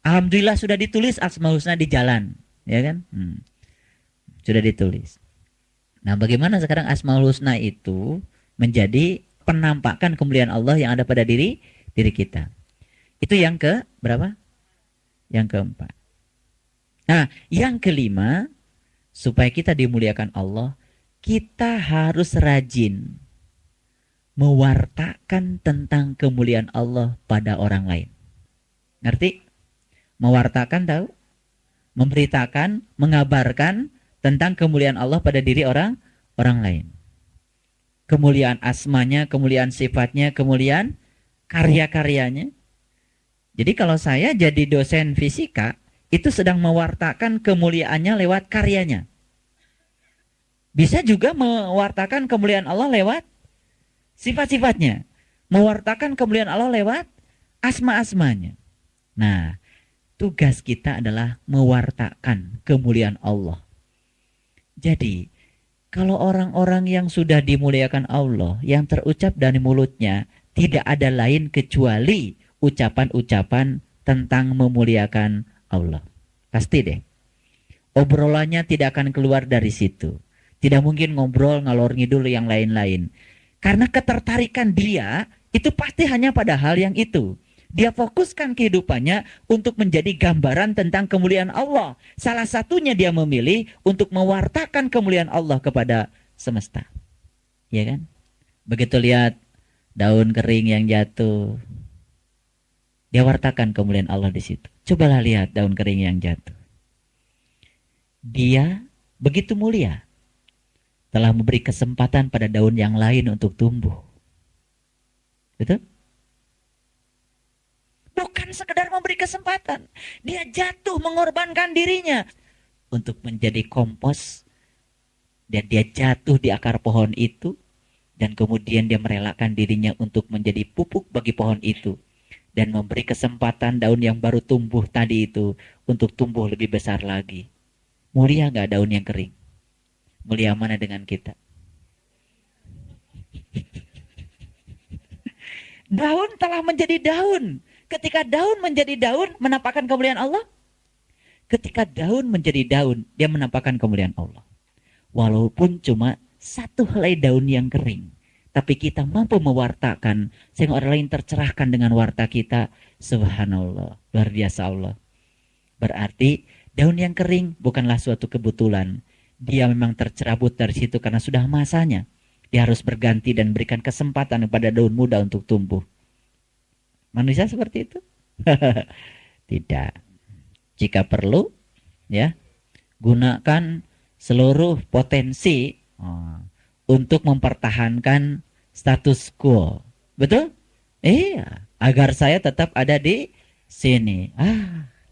Alhamdulillah sudah ditulis Asmaul Husna di jalan, ya kan? Sudah ditulis. Nah, bagaimana sekarang Asmaul Husna itu menjadi penampakan kemuliaan Allah yang ada pada diri kita. Itu yang ke berapa? Yang keempat. Nah, yang kelima, supaya kita dimuliakan Allah, kita harus rajin mewartakan tentang kemuliaan Allah pada orang lain. Ngerti? Mewartakan tahu? Memberitakan, mengabarkan tentang kemuliaan Allah pada diri orang lain. Kemuliaan asmanya, kemuliaan sifatnya, kemuliaan karya-karyanya. Jadi kalau saya jadi dosen fisika, itu sedang mewartakan kemuliaannya lewat karyanya. Bisa juga mewartakan kemuliaan Allah lewat sifat-sifatnya. Mewartakan kemuliaan Allah lewat asma-asmanya. Nah, tugas kita adalah mewartakan kemuliaan Allah. Jadi, kalau orang-orang yang sudah dimuliakan Allah, yang terucap dari mulutnya, tidak ada lain kecuali ucapan-ucapan tentang memuliakan Allah. Pasti deh. Obrolannya tidak akan keluar dari situ. Tidak mungkin ngobrol ngalor ngidul yang lain-lain. Karena ketertarikan dia, itu pasti hanya pada hal yang itu. Dia fokuskan kehidupannya untuk menjadi gambaran tentang kemuliaan Allah. Salah satunya dia memilih untuk mewartakan kemuliaan Allah kepada semesta. Ya kan? Begitu lihat daun kering yang jatuh, dia wartakan kemuliaan Allah di situ. Cobalah lihat daun kering yang jatuh. Dia begitu mulia, telah memberi kesempatan pada daun yang lain untuk tumbuh. Betul? Bukan sekedar memberi kesempatan. Dia jatuh mengorbankan dirinya untuk menjadi kompos. Dan dia jatuh di akar pohon itu. Dan kemudian dia merelakan dirinya untuk menjadi pupuk bagi pohon itu. Dan memberi kesempatan daun yang baru tumbuh tadi itu untuk tumbuh lebih besar lagi. Mulia gak daun yang kering? Mulia mana dengan kita? Daun telah menjadi daun. Ketika daun menjadi daun, menampakkan kemuliaan Allah. Ketika daun menjadi daun, dia menampakkan kemuliaan Allah. Walaupun cuma satu helai daun yang kering, tapi kita mampu mewartakan sehingga orang lain tercerahkan dengan warta kita. Subhanallah, luar biasa Allah. Berarti daun yang kering bukanlah suatu kebetulan. Dia memang tercerabut dari situ karena sudah masanya. Dia harus berganti dan berikan kesempatan kepada daun muda untuk tumbuh. Manusia seperti itu? Tidak. Jika perlu, ya, gunakan seluruh potensi untuk mempertahankan status quo. Betul? Iya. agar saya tetap ada di sini.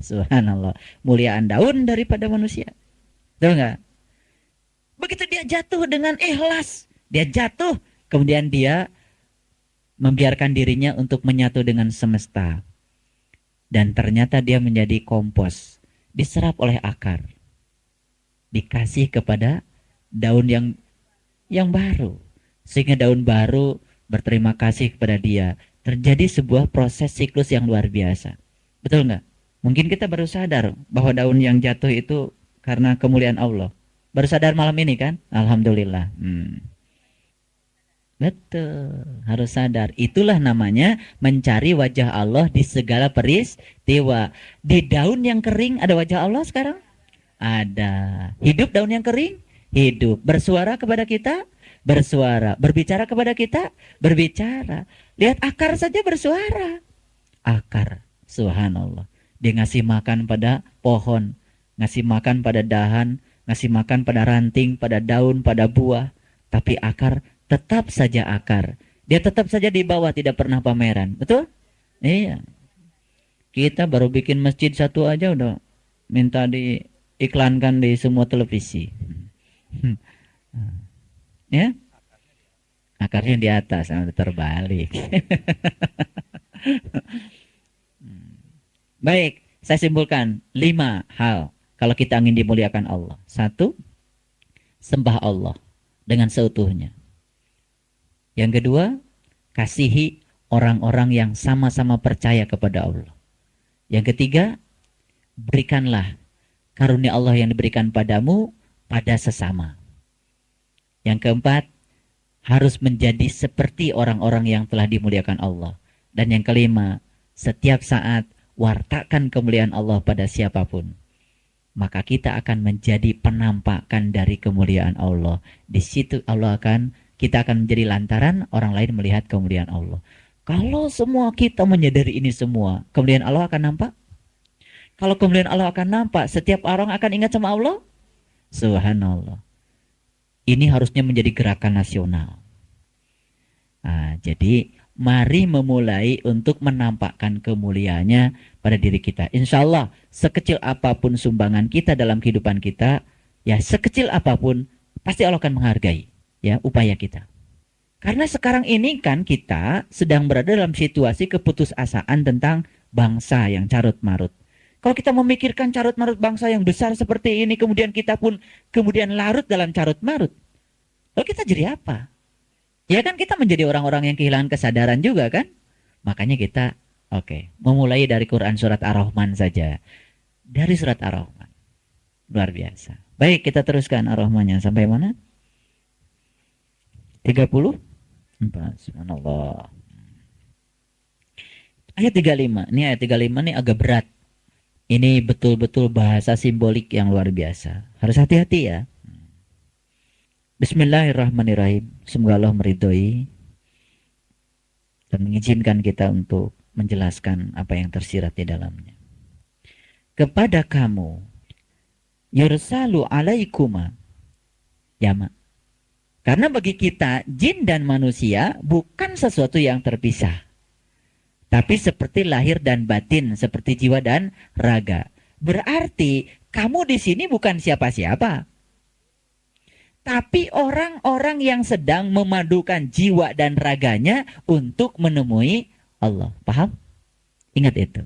Subhanallah, muliaan daun daripada manusia. Betul nggak? Begitu dia jatuh dengan ikhlas, dia jatuh, kemudian dia membiarkan dirinya untuk menyatu dengan semesta. Dan ternyata dia menjadi kompos, diserap oleh akar, dikasih kepada daun yang baru, sehingga daun baru berterima kasih kepada dia. Terjadi sebuah proses siklus yang luar biasa. Betul nggak? Mungkin kita baru sadar bahwa daun yang jatuh itu karena kemuliaan Allah. Baru sadar malam ini kan? Alhamdulillah. Betul, harus sadar. Itulah namanya mencari wajah Allah di segala peristiwa. Di daun yang kering ada wajah Allah sekarang? Ada. Hidup daun yang kering? Hidup. Bersuara kepada kita? Bersuara. Berbicara kepada kita? Berbicara. Lihat akar saja bersuara. Akar. Subhanallah. Dia ngasih makan pada pohon, ngasih makan pada dahan, ngasih makan pada ranting, pada daun, pada buah. Tapi akar tetap saja akar. Dia tetap saja di bawah, tidak pernah pameran. Betul? Iya. Kita baru bikin masjid satu aja udah minta diiklankan di semua televisi. Ya? Akarnya di atas, terbalik. Baik, saya simpulkan 5 hal kalau kita ingin dimuliakan Allah. 1, sembah Allah dengan seutuhnya. Yang kedua, kasihi orang-orang yang sama-sama percaya kepada Allah. Yang ketiga, berikanlah karunia Allah yang diberikan padamu pada sesama. Yang keempat, harus menjadi seperti orang-orang yang telah dimuliakan Allah. Dan yang kelima, setiap saat wartakan kemuliaan Allah pada siapapun. Maka kita akan menjadi penampakan dari kemuliaan Allah. Di situ kita akan menjadi lantaran orang lain melihat kemuliaan Allah. Kalau semua kita menyadari ini semua, kemuliaan Allah akan nampak? Kalau kemuliaan Allah akan nampak, setiap orang akan ingat sama Allah? Subhanallah. Ini harusnya menjadi gerakan nasional. Jadi mari memulai untuk menampakkan kemuliaannya pada diri kita. Insya Allah, sekecil apapun sumbangan kita dalam kehidupan kita, ya sekecil apapun, pasti Allah akan menghargai ya upaya kita. Karena sekarang ini kan kita sedang berada dalam situasi keputusasaan tentang bangsa yang carut-marut. Kalau kita memikirkan carut-marut bangsa yang besar seperti ini, kemudian kita pun kemudian larut dalam carut-marut, lalu kita jadi apa? Ya kan kita menjadi orang-orang yang kehilangan kesadaran juga kan? Makanya kita memulai dari Quran surat Ar-Rahman saja. Dari surat Ar-Rahman. Luar biasa. Baik, kita teruskan Ar-Rahmannya sampai mana? 34. Subhanallah. Ayat 35. Ini ayat 35 ini agak berat. Ini betul-betul bahasa simbolik yang luar biasa. Harus hati-hati ya. Bismillahirrahmanirrahim. Semoga Allah meridhoi dan mengizinkan kita untuk menjelaskan apa yang tersirat di dalamnya. Kepada kamu yursalu alaikuma yama. Karena bagi kita jin dan manusia bukan sesuatu yang terpisah, tapi seperti lahir dan batin, seperti jiwa dan raga. Berarti kamu di sini bukan siapa-siapa, tapi orang-orang yang sedang memadukan jiwa dan raganya untuk menemui Allah. Paham? Ingat itu.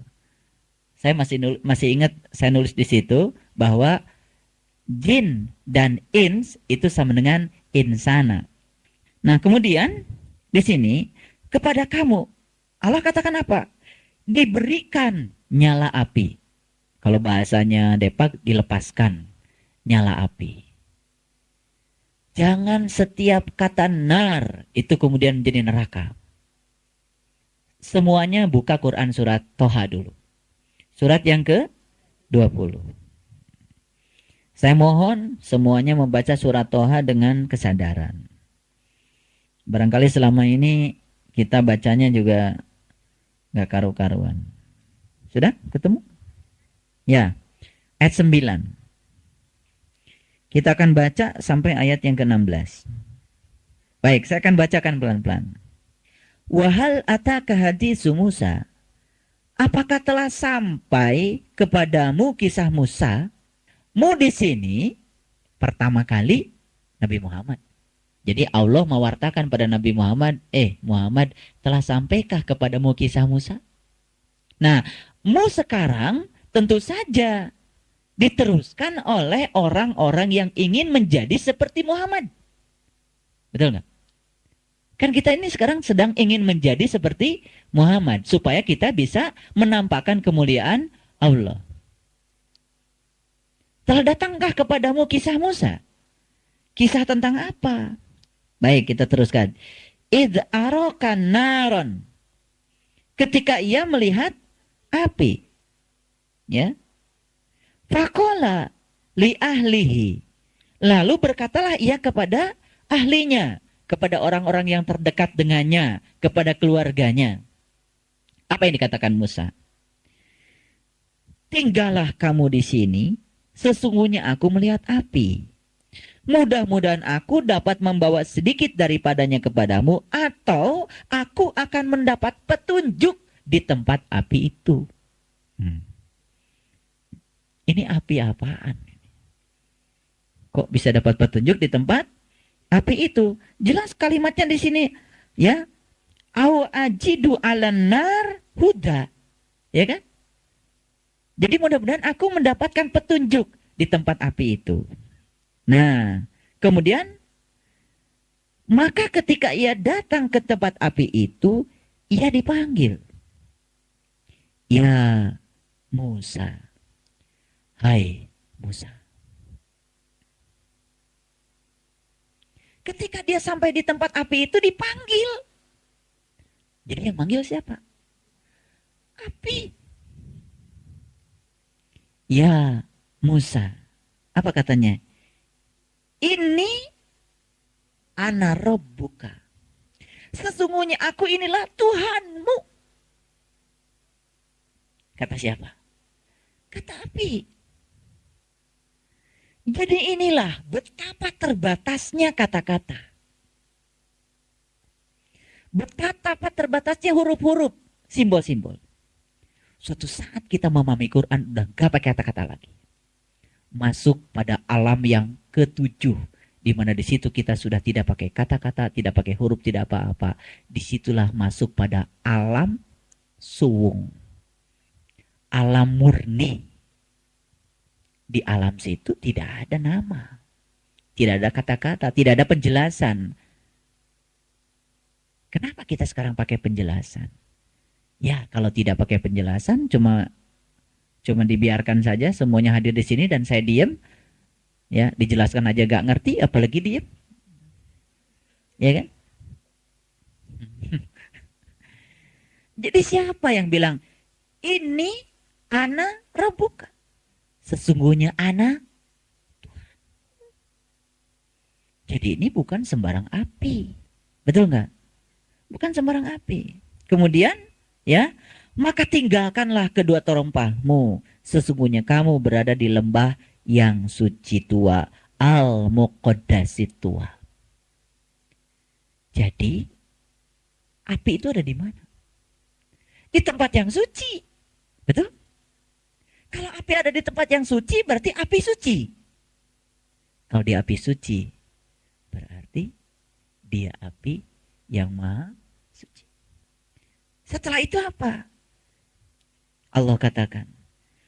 Saya masih ingat saya nulis di situ bahwa jin dan ins itu sama dengan insana. Nah, kemudian di sini kepada kamu Allah katakan apa? Diberikan nyala api. Kalau bahasanya Depak, dilepaskan nyala api. Jangan setiap kata nar itu kemudian menjadi neraka. Semuanya buka Quran surat Toha dulu. Surat yang ke-20. Saya mohon semuanya membaca surat Toha dengan kesadaran. Barangkali selama ini kita bacanya juga gak karu-karuan. Sudah ketemu? Ya. Ayat 9. Kita akan baca sampai ayat yang ke-16. Baik, saya akan bacakan pelan-pelan. Wahal ataka hadisu Musa. Apakah telah sampai kepadamu kisah Musa? Mu di sini pertama kali Nabi Muhammad. Jadi Allah mewartakan pada Nabi Muhammad, Muhammad, telah sampaikah kepadamu kisah Musa? Nah, mu sekarang tentu saja diteruskan oleh orang-orang yang ingin menjadi seperti Muhammad. Betul nggak? Kan kita ini sekarang sedang ingin menjadi seperti Muhammad supaya kita bisa menampakkan kemuliaan Allah. Telah datangkah kepadamu kisah Musa? Kisah tentang apa? Baik, kita teruskan. Idh arokan naron. Ketika ia melihat api. Ya. Fakola li ahlihi. Lalu berkatalah ia kepada ahlinya. Kepada orang-orang yang terdekat dengannya. Kepada keluarganya. Apa yang dikatakan Musa? Tinggallah kamu di sini. Sesungguhnya aku melihat api. Mudah-mudahan aku dapat membawa sedikit daripadanya kepadamu. Atau aku akan mendapat petunjuk di tempat api itu. Ini api apaan? Kok bisa dapat petunjuk di tempat api itu? Jelas kalimatnya di sini, ya. Au ajidu alan nar huda. Ya kan? Jadi mudah-mudahan aku mendapatkan petunjuk di tempat api itu. Nah, kemudian maka ketika ia datang ke tempat api itu, ia dipanggil. Ya Musa. Hai Musa. Ketika dia sampai di tempat api itu dipanggil. Jadi yang manggil siapa? Api. Ya Musa. Apa katanya? Ini ana rabbuka. Sesungguhnya aku inilah Tuhanmu. Kata siapa? Kata api. Jadi inilah betapa terbatasnya kata-kata. Betapa terbatasnya huruf-huruf, simbol-simbol. Suatu saat kita memahami Quran udah gak pakai kata-kata lagi. Masuk pada alam yang ketujuh, di mana di situ kita sudah tidak pakai kata-kata, tidak pakai huruf, tidak apa-apa. Disitulah masuk pada alam suwung, alam murni. Di alam situ tidak ada nama, tidak ada kata-kata, tidak ada penjelasan. Kenapa kita sekarang pakai penjelasan? Ya, kalau tidak pakai penjelasan, cuma dibiarkan saja semuanya hadir di sini dan saya diam. Ya, dijelaskan aja gak ngerti, apalagi diam. Ya kan? Jadi siapa yang bilang ini ana rabbuka? Sesungguhnya ana Tuhan. Jadi ini bukan sembarang api. Betul nggak? Bukan sembarang api. Kemudian, ya, maka tinggalkanlah kedua terompahmu. Sesungguhnya kamu berada di lembah yang suci tua. Al-Muqaddasi tua. Jadi, api itu ada di mana? Di tempat yang suci. Betul? Kalau api ada di tempat yang suci, berarti api suci. Kalau dia api suci, berarti dia api yang maha suci. Setelah itu apa? Allah katakan,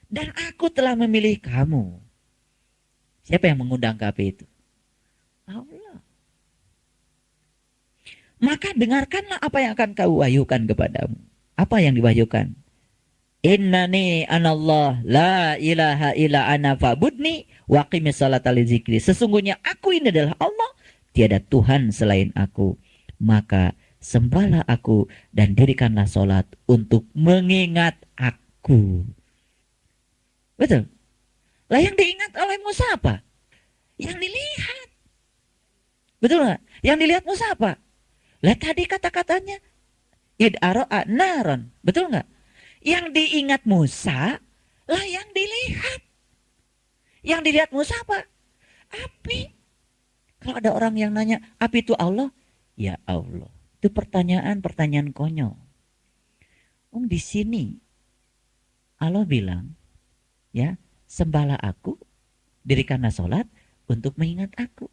dan aku telah memilih kamu. Siapa yang mengundang ke api itu? Allah. Maka dengarkanlah apa yang akan kau wahyukan kepadamu. Apa yang diwahyukan? Innani anallah la ilaha illa ana fa'budni wa qimis salata li zikri. Sesungguhnya aku ini adalah Allah, tiada Tuhan selain aku. Maka sembahlah aku dan dirikanlah salat untuk mengingat aku. Betul? Lah yang diingat oleh Musa apa? Yang dilihat. Betul nggak? Yang dilihat Musa apa? Lah tadi kata-katanya id ara'a naron. Betul nggak? Yang diingat Musa lah yang dilihat. Yang dilihat Musa apa? Api. Kalau ada orang yang nanya, api itu Allah? Ya Allah. Itu pertanyaan-pertanyaan konyol. Di sini Allah bilang, ya, sembahlah aku, dirikanlah sholat untuk mengingat aku.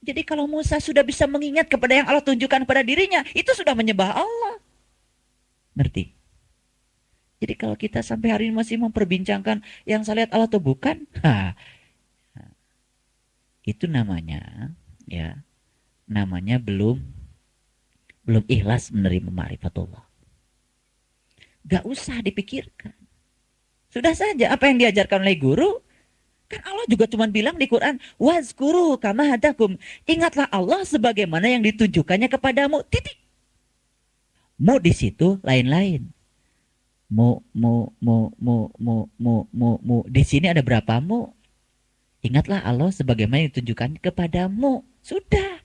Jadi kalau Musa sudah bisa mengingat kepada yang Allah tunjukkan pada dirinya, itu sudah menyembah Allah. Ngerti? Jadi kalau kita sampai hari ini masih memperbincangkan yang saya lihat Allah atau bukan, itu namanya, ya, namanya belum ikhlas menerima ma'rifatullah. Gak usah dipikirkan. Sudah saja apa yang diajarkan oleh guru. Kan Allah juga cuma bilang di Quran, wazkuruhu kama hadakum. Ingatlah Allah sebagaimana yang ditunjukkannya kepadamu. Titik. Mu di situ lain-lain. Mu. Di sini ada berapa mu? Ingatlah Allah sebagaimana yang ditunjukkan kepadamu. Sudah.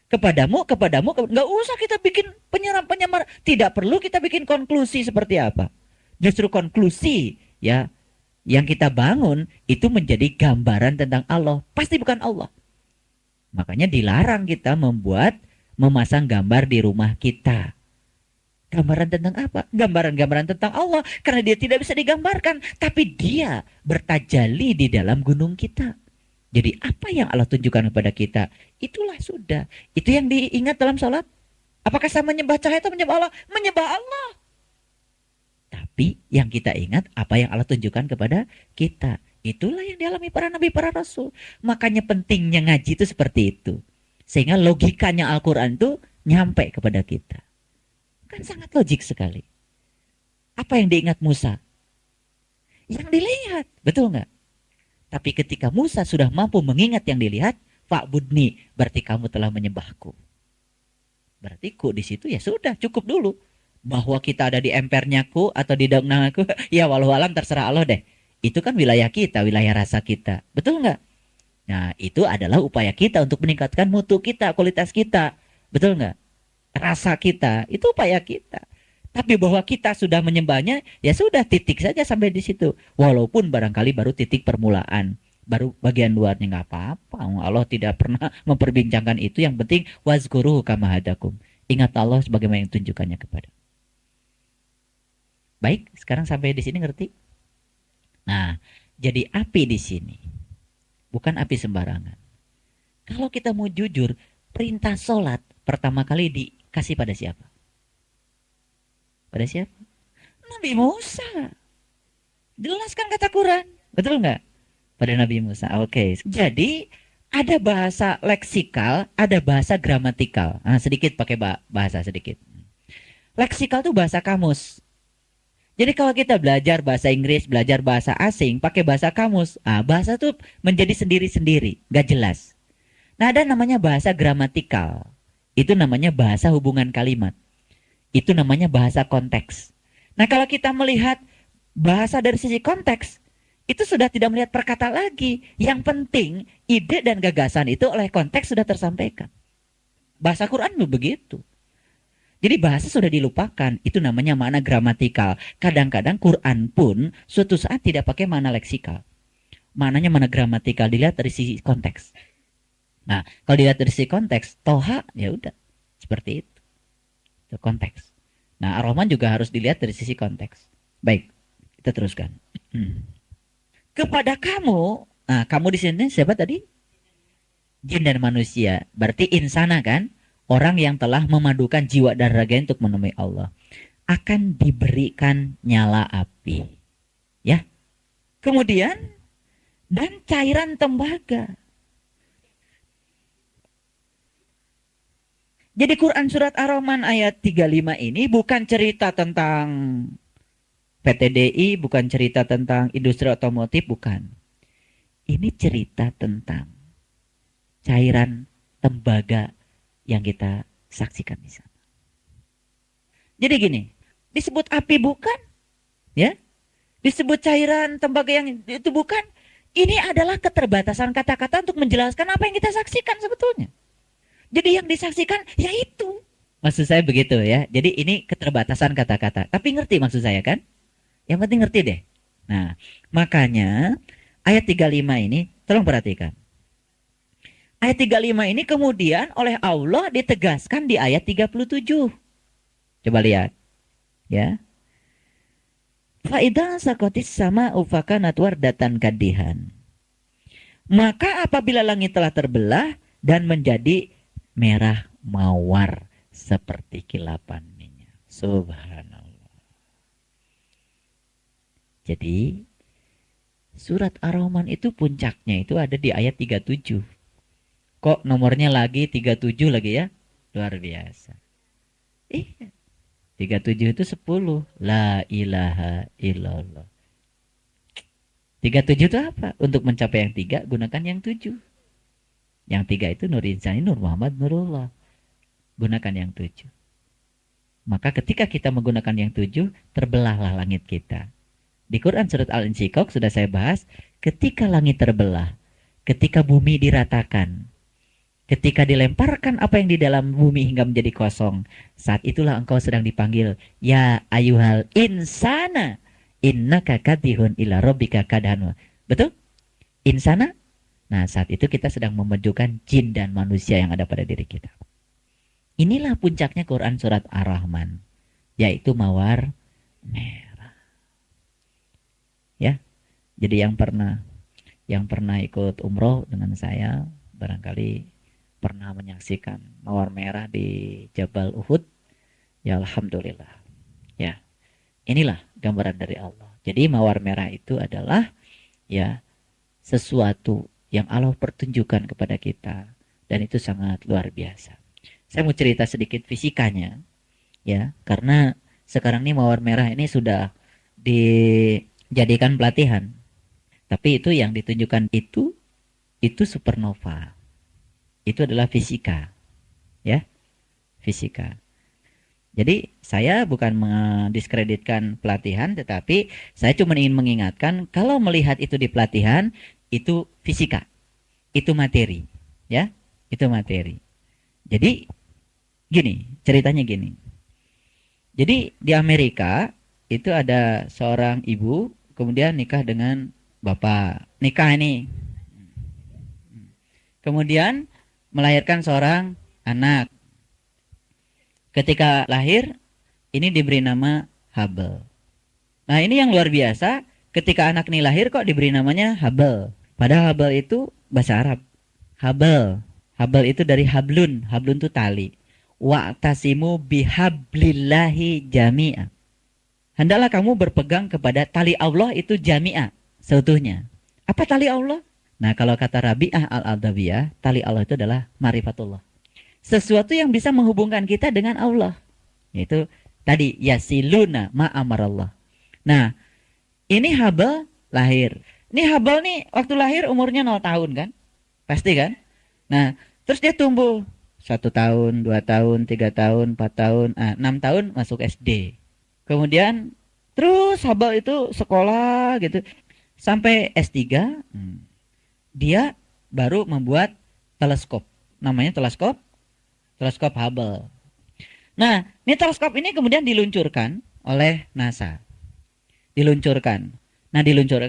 Kepadamu. Nggak usah kita bikin penyamar. Tidak perlu kita bikin konklusi seperti apa. Justru konklusi, ya, yang kita bangun itu menjadi gambaran tentang Allah. Pasti bukan Allah. Makanya dilarang kita memasang gambar di rumah kita. Gambaran tentang apa? Gambaran-gambaran tentang Allah. Karena dia tidak bisa digambarkan. Tapi dia bertajalli di dalam gunung kita. Jadi apa yang Allah tunjukkan kepada kita, itulah sudah. Itu yang diingat dalam sholat. Apakah saya menyembah cahaya atau menyembah Allah? Menyembah Allah. Tapi yang kita ingat apa yang Allah tunjukkan kepada kita. Itulah yang dialami para nabi, para rasul. Makanya pentingnya ngaji itu seperti itu. Sehingga logikanya Al-Quran itu nyampe kepada kita. Kan sangat logik sekali. Apa yang diingat Musa? Yang dilihat. Betul nggak? Tapi ketika Musa sudah mampu mengingat yang dilihat, fa'budni, berarti kamu telah menyembahku. Berarti ku di situ ya sudah, cukup dulu. Bahwa kita ada di empernya ku atau di daunnya ku, ya walau alam terserah Allah deh. Itu kan wilayah kita, wilayah rasa kita. Betul nggak? Nah, itu adalah upaya kita untuk meningkatkan mutu kita, kualitas kita. Betul nggak? Rasa kita, itu upaya kita. Tapi bahwa kita sudah menyembahnya, ya sudah, titik saja sampai di situ. Walaupun barangkali baru titik permulaan. Baru bagian luarnya nggak apa-apa. Allah tidak pernah memperbincangkan itu. Yang penting, wazkuruhu kama hadakum. Ingat Allah sebagaimana yang tunjukkannya kepada. Baik, sekarang sampai di sini ngerti? Nah, jadi api di sini bukan api sembarangan. Kalau kita mau jujur, perintah sholat pertama kali dikasih pada siapa? Pada siapa? Nabi Musa. Jelaskan kata Quran, betul nggak? Pada Nabi Musa. Oke. Jadi ada bahasa leksikal, ada bahasa gramatikal. Nah, sedikit pakai bahasa sedikit. Leksikal itu bahasa kamus. Jadi kalau kita belajar bahasa Inggris, belajar bahasa asing, pakai bahasa kamus, bahasa itu menjadi sendiri-sendiri, gak jelas. Nah, ada namanya bahasa gramatikal. Itu namanya bahasa hubungan kalimat. Itu namanya bahasa konteks. Nah, kalau kita melihat bahasa dari sisi konteks, itu sudah tidak melihat perkata lagi. Yang penting, ide dan gagasan itu oleh konteks sudah tersampaikan. Bahasa Quran begitu. Jadi bahasa sudah dilupakan, itu namanya makna gramatikal. Kadang-kadang Quran pun suatu saat tidak pakai makna leksikal. Maknanya makna gramatikal, dilihat dari sisi konteks. Nah, kalau dilihat dari sisi konteks, Toha, ya udah, seperti itu. Itu konteks. Nah, Ar-Rahman juga harus dilihat dari sisi konteks. Baik, kita teruskan. Kepada kamu, kamu di sini siapa tadi? Jin dan manusia, berarti insana kan? Orang yang telah memadukan jiwa dan raga untuk menemui Allah akan diberikan nyala api, ya. Kemudian dan cairan tembaga. Jadi Quran surat Ar-Rahman ayat 35 ini bukan cerita tentang PTDI, bukan cerita tentang industri otomotif, bukan. Ini cerita tentang cairan tembaga yang kita saksikan di sana. Jadi gini, disebut api bukan, ya, disebut cairan tembaga yang itu bukan. Ini adalah keterbatasan kata-kata untuk menjelaskan apa yang kita saksikan sebetulnya. Jadi yang disaksikan ya itu. Maksud saya begitu ya. Jadi ini keterbatasan kata-kata. Tapi ngerti maksud saya kan? Yang penting ngerti deh. Nah, makanya ayat 35 ini tolong perhatikan. Ayat 35 ini kemudian oleh Allah ditegaskan di ayat 37. Coba lihat. Ya. Fa'idha sakotis sama ufakanat wardatan kadihan. Maka apabila langit telah terbelah dan menjadi merah mawar seperti kilapan minyak. Subhanallah. Jadi surat Ar-Rahman itu puncaknya itu ada di ayat 37. Kok nomornya lagi 37 lagi ya? Luar biasa. Iya. 37 itu 10. La ilaha illallah. 37 itu apa? Untuk mencapai yang 3 gunakan yang 7. Yang 3 itu Nur Insani, Nur Muhammad, Nurullah. Gunakan yang 7. Maka ketika kita menggunakan yang 7, terbelahlah langit kita. Di Quran surat Al-Insyiqaq sudah saya bahas, ketika langit terbelah, ketika bumi diratakan, ketika dilemparkan apa yang di dalam bumi hingga menjadi kosong, saat itulah engkau sedang dipanggil, ya ayuhal insana, innaka kadihun ila rabbika kadhan. Betul? Insana? Nah, saat itu kita sedang memajukan jin dan manusia yang ada pada diri kita. Inilah puncaknya Quran surat Ar-Rahman, yaitu mawar merah. Ya. Jadi yang pernah ikut umroh dengan saya barangkali pernah menyaksikan mawar merah di Jabal Uhud. Ya alhamdulillah. Ya. Inilah gambaran dari Allah. Jadi mawar merah itu adalah ya sesuatu yang Allah pertunjukkan kepada kita dan itu sangat luar biasa. Saya mau cerita sedikit fisikanya ya, karena sekarang ini mawar merah ini sudah dijadikan pelatihan. Tapi itu yang ditunjukkan itu supernova. Itu adalah fisika. Ya, fisika. Jadi saya bukan mendiskreditkan pelatihan, tetapi saya cuma ingin mengingatkan kalau melihat itu di pelatihan, itu fisika. Itu materi. Ya, itu materi. Jadi gini, ceritanya gini. Jadi di Amerika itu ada seorang ibu kemudian nikah dengan bapak. Nikah ini. Kemudian melahirkan seorang anak. Ketika lahir, ini diberi nama Hubble. Nah ini yang luar biasa, ketika anak ini lahir kok diberi namanya Hubble. Padahal Hubble itu bahasa Arab. Hubble. Hubble itu dari hablun. Hablun itu tali. Wa'tasimu bihablillahi jami'a. Hendaklah kamu berpegang kepada tali Allah itu jami'a. Seutuhnya. Apa tali Allah? Nah kalau kata Rabi'ah al-Adawiyah, tali Allah itu adalah marifatullah. Sesuatu yang bisa menghubungkan kita dengan Allah. Yaitu tadi yasiluna ma'amarallah. Nah ini Hubble lahir. Ini Hubble nih waktu lahir umurnya 0 tahun kan? Pasti kan? Nah terus dia tumbuh 1 tahun, 2 tahun, 3 tahun, 4 tahun, 6 tahun masuk SD. Kemudian terus Hubble itu sekolah gitu. Sampai S3 dia baru membuat teleskop. Namanya teleskop Hubble. Nah, ini teleskop ini kemudian diluncurkan oleh NASA. Diluncurkan.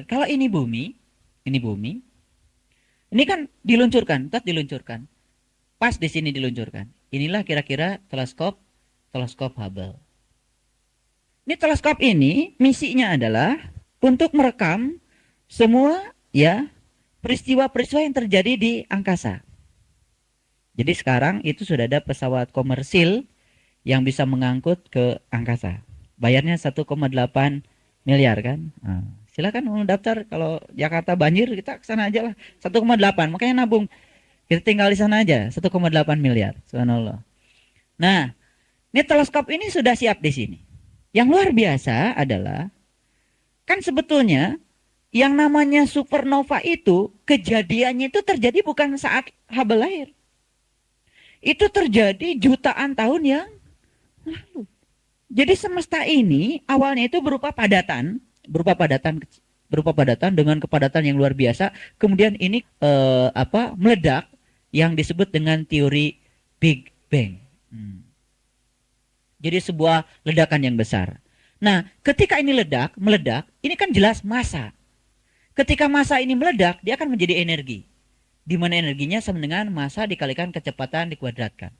Kalau ini bumi. Ini kan diluncurkan. Pas di sini diluncurkan. Inilah kira-kira teleskop Hubble. Ini teleskop ini misinya adalah untuk merekam semua ya peristiwa-peristiwa yang terjadi di angkasa. Jadi sekarang itu sudah ada pesawat komersil yang bisa mengangkut ke angkasa. Bayarnya 1,8 miliar kan. Nah, silakan mau daftar, kalau Jakarta banjir kita ke sana aja lah. 1,8, makanya nabung. Kita tinggal di sana aja, 1,8 miliar. Subhanallah. Nah, ini teleskop ini sudah siap di sini. Yang luar biasa adalah kan sebetulnya yang namanya supernova itu kejadiannya itu terjadi bukan saat Hubble lahir. Itu terjadi jutaan tahun yang lalu. Jadi semesta ini awalnya itu berupa padatan dengan kepadatan yang luar biasa. Kemudian ini meledak yang disebut dengan teori Big Bang. Jadi sebuah ledakan yang besar. Nah, ketika ini meledak, ini kan jelas massa. Ketika massa ini meledak, dia akan menjadi energi. di mana energinya sama dengan massa dikalikan kecepatan dikuadratkan.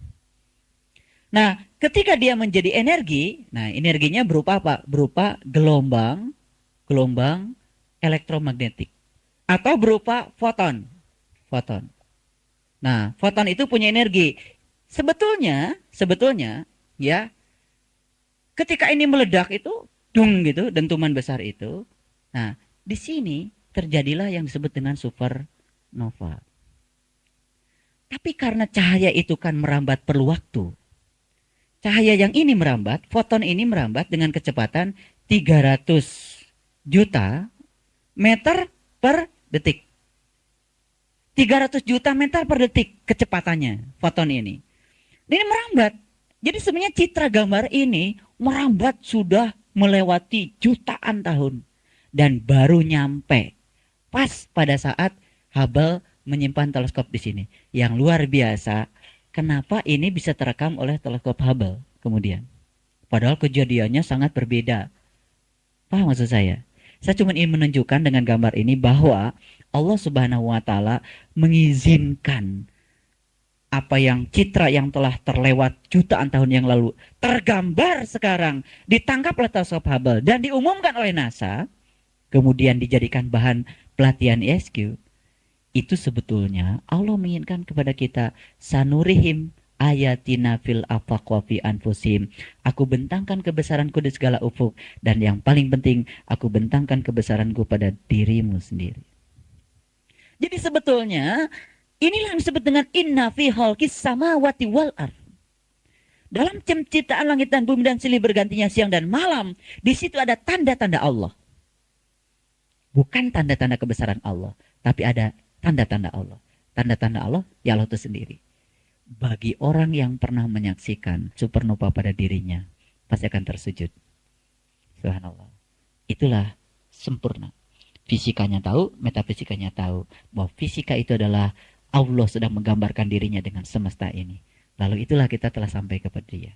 Nah, ketika dia menjadi energi, nah energinya berupa apa? Berupa gelombang elektromagnetik atau berupa foton. Nah, foton itu punya energi. Sebetulnya ya, ketika ini meledak itu dung gitu, dentuman besar itu. Nah, di sini terjadilah yang disebut dengan supernova. Tapi karena cahaya itu kan merambat perlu waktu. Cahaya yang ini merambat, foton ini merambat dengan kecepatan 300 juta meter per detik. 300 juta meter per detik kecepatannya foton ini. Ini merambat. Jadi sebenarnya citra gambar ini merambat sudah melewati jutaan tahun. Dan baru nyampe pas pada saat Hubble menyimpan teleskop di sini. Yang luar biasa, kenapa ini bisa terekam oleh teleskop Hubble kemudian. Padahal kejadiannya sangat berbeda. Paham maksud saya? Saya cuma ingin menunjukkan dengan gambar ini bahwa Allah Subhanahu wa Ta'ala mengizinkan apa yang citra yang telah terlewat jutaan tahun yang lalu tergambar sekarang, ditangkap oleh teleskop Hubble dan diumumkan oleh NASA, kemudian dijadikan bahan pelatihan ISQ. Itu sebetulnya Allah menginginkan kepada kita, sanurihim ayatina fil afaq wa fi anfusim. Aku bentangkan kebesaranku di segala ufuk, dan yang paling penting, aku bentangkan kebesaranku pada dirimu sendiri. Jadi sebetulnya inilah yang disebut dengan inna fi khalqis samawati wal ardh. Dalam penciptaan langit dan bumi dan silih bergantinya siang dan malam, di situ ada tanda-tanda Allah. Bukan tanda-tanda kebesaran Allah, tapi ada tanda-tanda Allah. Tanda-tanda Allah, ya Allah itu sendiri. Bagi orang yang pernah menyaksikan supernova pada dirinya, pasti akan tersujud. Subhanallah. Itulah sempurna. Fisikanya tahu, metafisikanya tahu. Bahwa fisika itu adalah Allah sedang menggambarkan dirinya dengan semesta ini. Lalu itulah kita telah sampai kepada dia.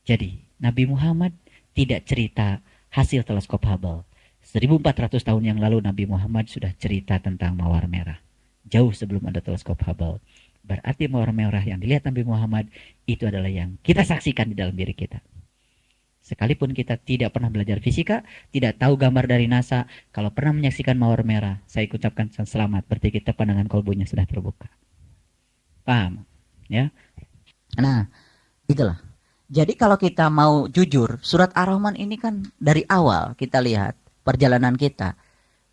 Jadi, Nabi Muhammad tidak cerita hasil teleskop Hubble. 1400 tahun yang lalu Nabi Muhammad sudah cerita tentang mawar merah. Jauh sebelum ada teleskop Hubble. Berarti mawar merah yang dilihat Nabi Muhammad itu adalah yang kita saksikan di dalam diri kita. Sekalipun kita tidak pernah belajar fisika, tidak tahu gambar dari NASA, kalau pernah menyaksikan mawar merah, saya ucapkan selamat, berarti kita pandangan kolbunya sudah terbuka. Paham? Ya. Nah, itulah. Jadi kalau kita mau jujur, surat Ar-Rahman ini kan dari awal kita lihat perjalanan kita.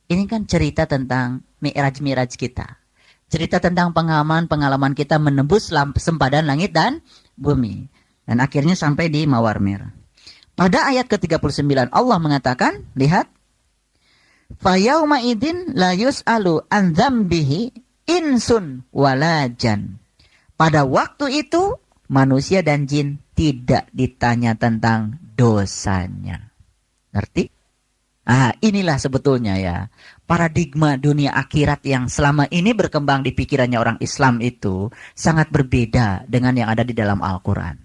Ini kan cerita tentang mi'raj kita. Cerita tentang pengalaman kita menembus sempadan langit dan bumi. Dan akhirnya sampai di mawar merah. Pada ayat ke-39 Allah mengatakan, lihat, fayauma idin la yus'alu an dzambihi insun walajan. Pada waktu itu manusia dan jin tidak ditanya tentang dosanya. Ngerti? Inilah sebetulnya ya paradigma dunia akhirat yang selama ini berkembang di pikirannya orang Islam itu sangat berbeda dengan yang ada di dalam Al-Quran.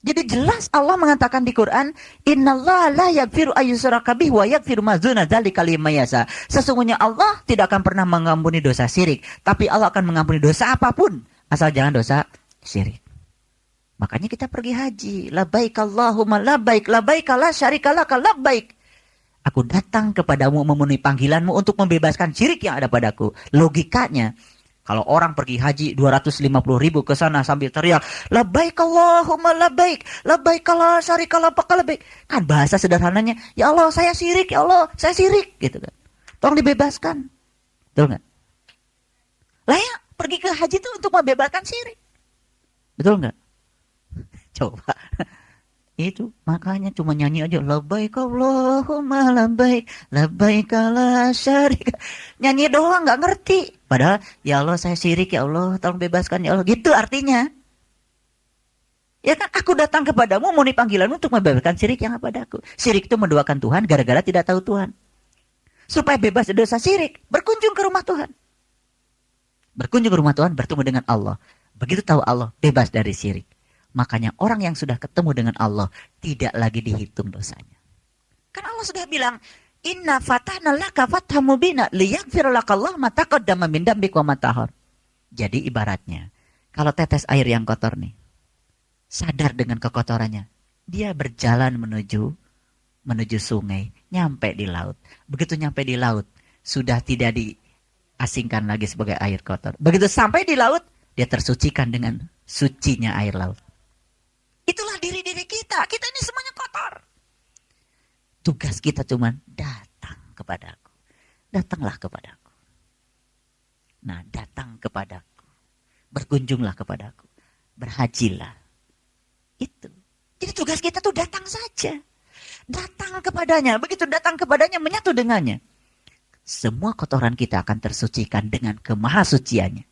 Jadi jelas Allah mengatakan di Quran, innallaha la yaghfiru ayyushraka bihi wa yaghfiru ma dzuna dzalika liman yasha. Sesungguhnya Allah tidak akan pernah mengampuni dosa syirik, tapi Allah akan mengampuni dosa apapun asal jangan dosa syirik. Makanya kita pergi haji, labbaik Allahumma labbaik, labbaik la syarika laka labbaik. Aku datang kepadamu memenuhi panggilanmu untuk membebaskan syirik yang ada padaku. Logikanya, kalau orang pergi haji 250.000 ke sana sambil teriak, labbaik Allahumma labbaik, labbaik la syarika laka labbaik. Kan bahasa sederhananya, ya Allah saya syirik, ya Allah saya syirik, gitu kan. Tolong dibebaskan. Betul nggak? Lah ya, pergi ke haji itu untuk membebaskan syirik. Betul nggak? Coba. Itu makanya cuma nyanyi aja, labbaik Allahumma labbaik, labbaik la syarika. Nyanyi doang nggak ngerti. Padahal ya Allah saya syirik, ya Allah tolong bebaskan ya Allah. Gitu artinya. Ya kan aku datang kepadamu memenuhi panggilanmu untuk membebaskan syirik yang ada padaku. Syirik itu menduakan Tuhan gara-gara tidak tahu Tuhan. Supaya bebas dari dosa syirik, berkunjung ke rumah Tuhan. Berkunjung ke rumah Tuhan, bertemu dengan Allah. Begitu tahu Allah, bebas dari syirik. Makanya orang yang sudah ketemu dengan Allah tidak lagi dihitung dosanya. Kan Allah sudah bilang, Inna fatahna laka fatham mubina liyaghfir lakallahu ma taqaddama min dambik wa ma ta'akhkhar. Jadi ibaratnya, kalau tetes air yang kotor nih, sadar dengan kekotorannya, dia berjalan menuju sungai, nyampe di laut. Begitu nyampe di laut, sudah tidak diasingkan lagi sebagai air kotor. Begitu sampai di laut, dia tersucikan dengan sucinya air laut. Itulah diri-diri kita. Kita ini semuanya kotor. Tugas kita cuma datang kepadaku. Datanglah kepadaku. Nah, datang kepadaku. Berkunjunglah kepadaku. Berhajilah. Itu. Jadi tugas kita tuh datang saja. Datang kepadanya. Begitu datang kepadanya, menyatu dengannya. Semua kotoran kita akan tersucikan dengan kemahasuciannya.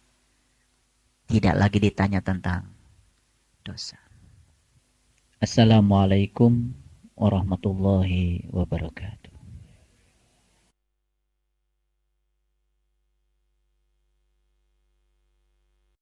Tidak lagi ditanya tentang dosa. Assalamualaikum warahmatullahi wabarakatuh.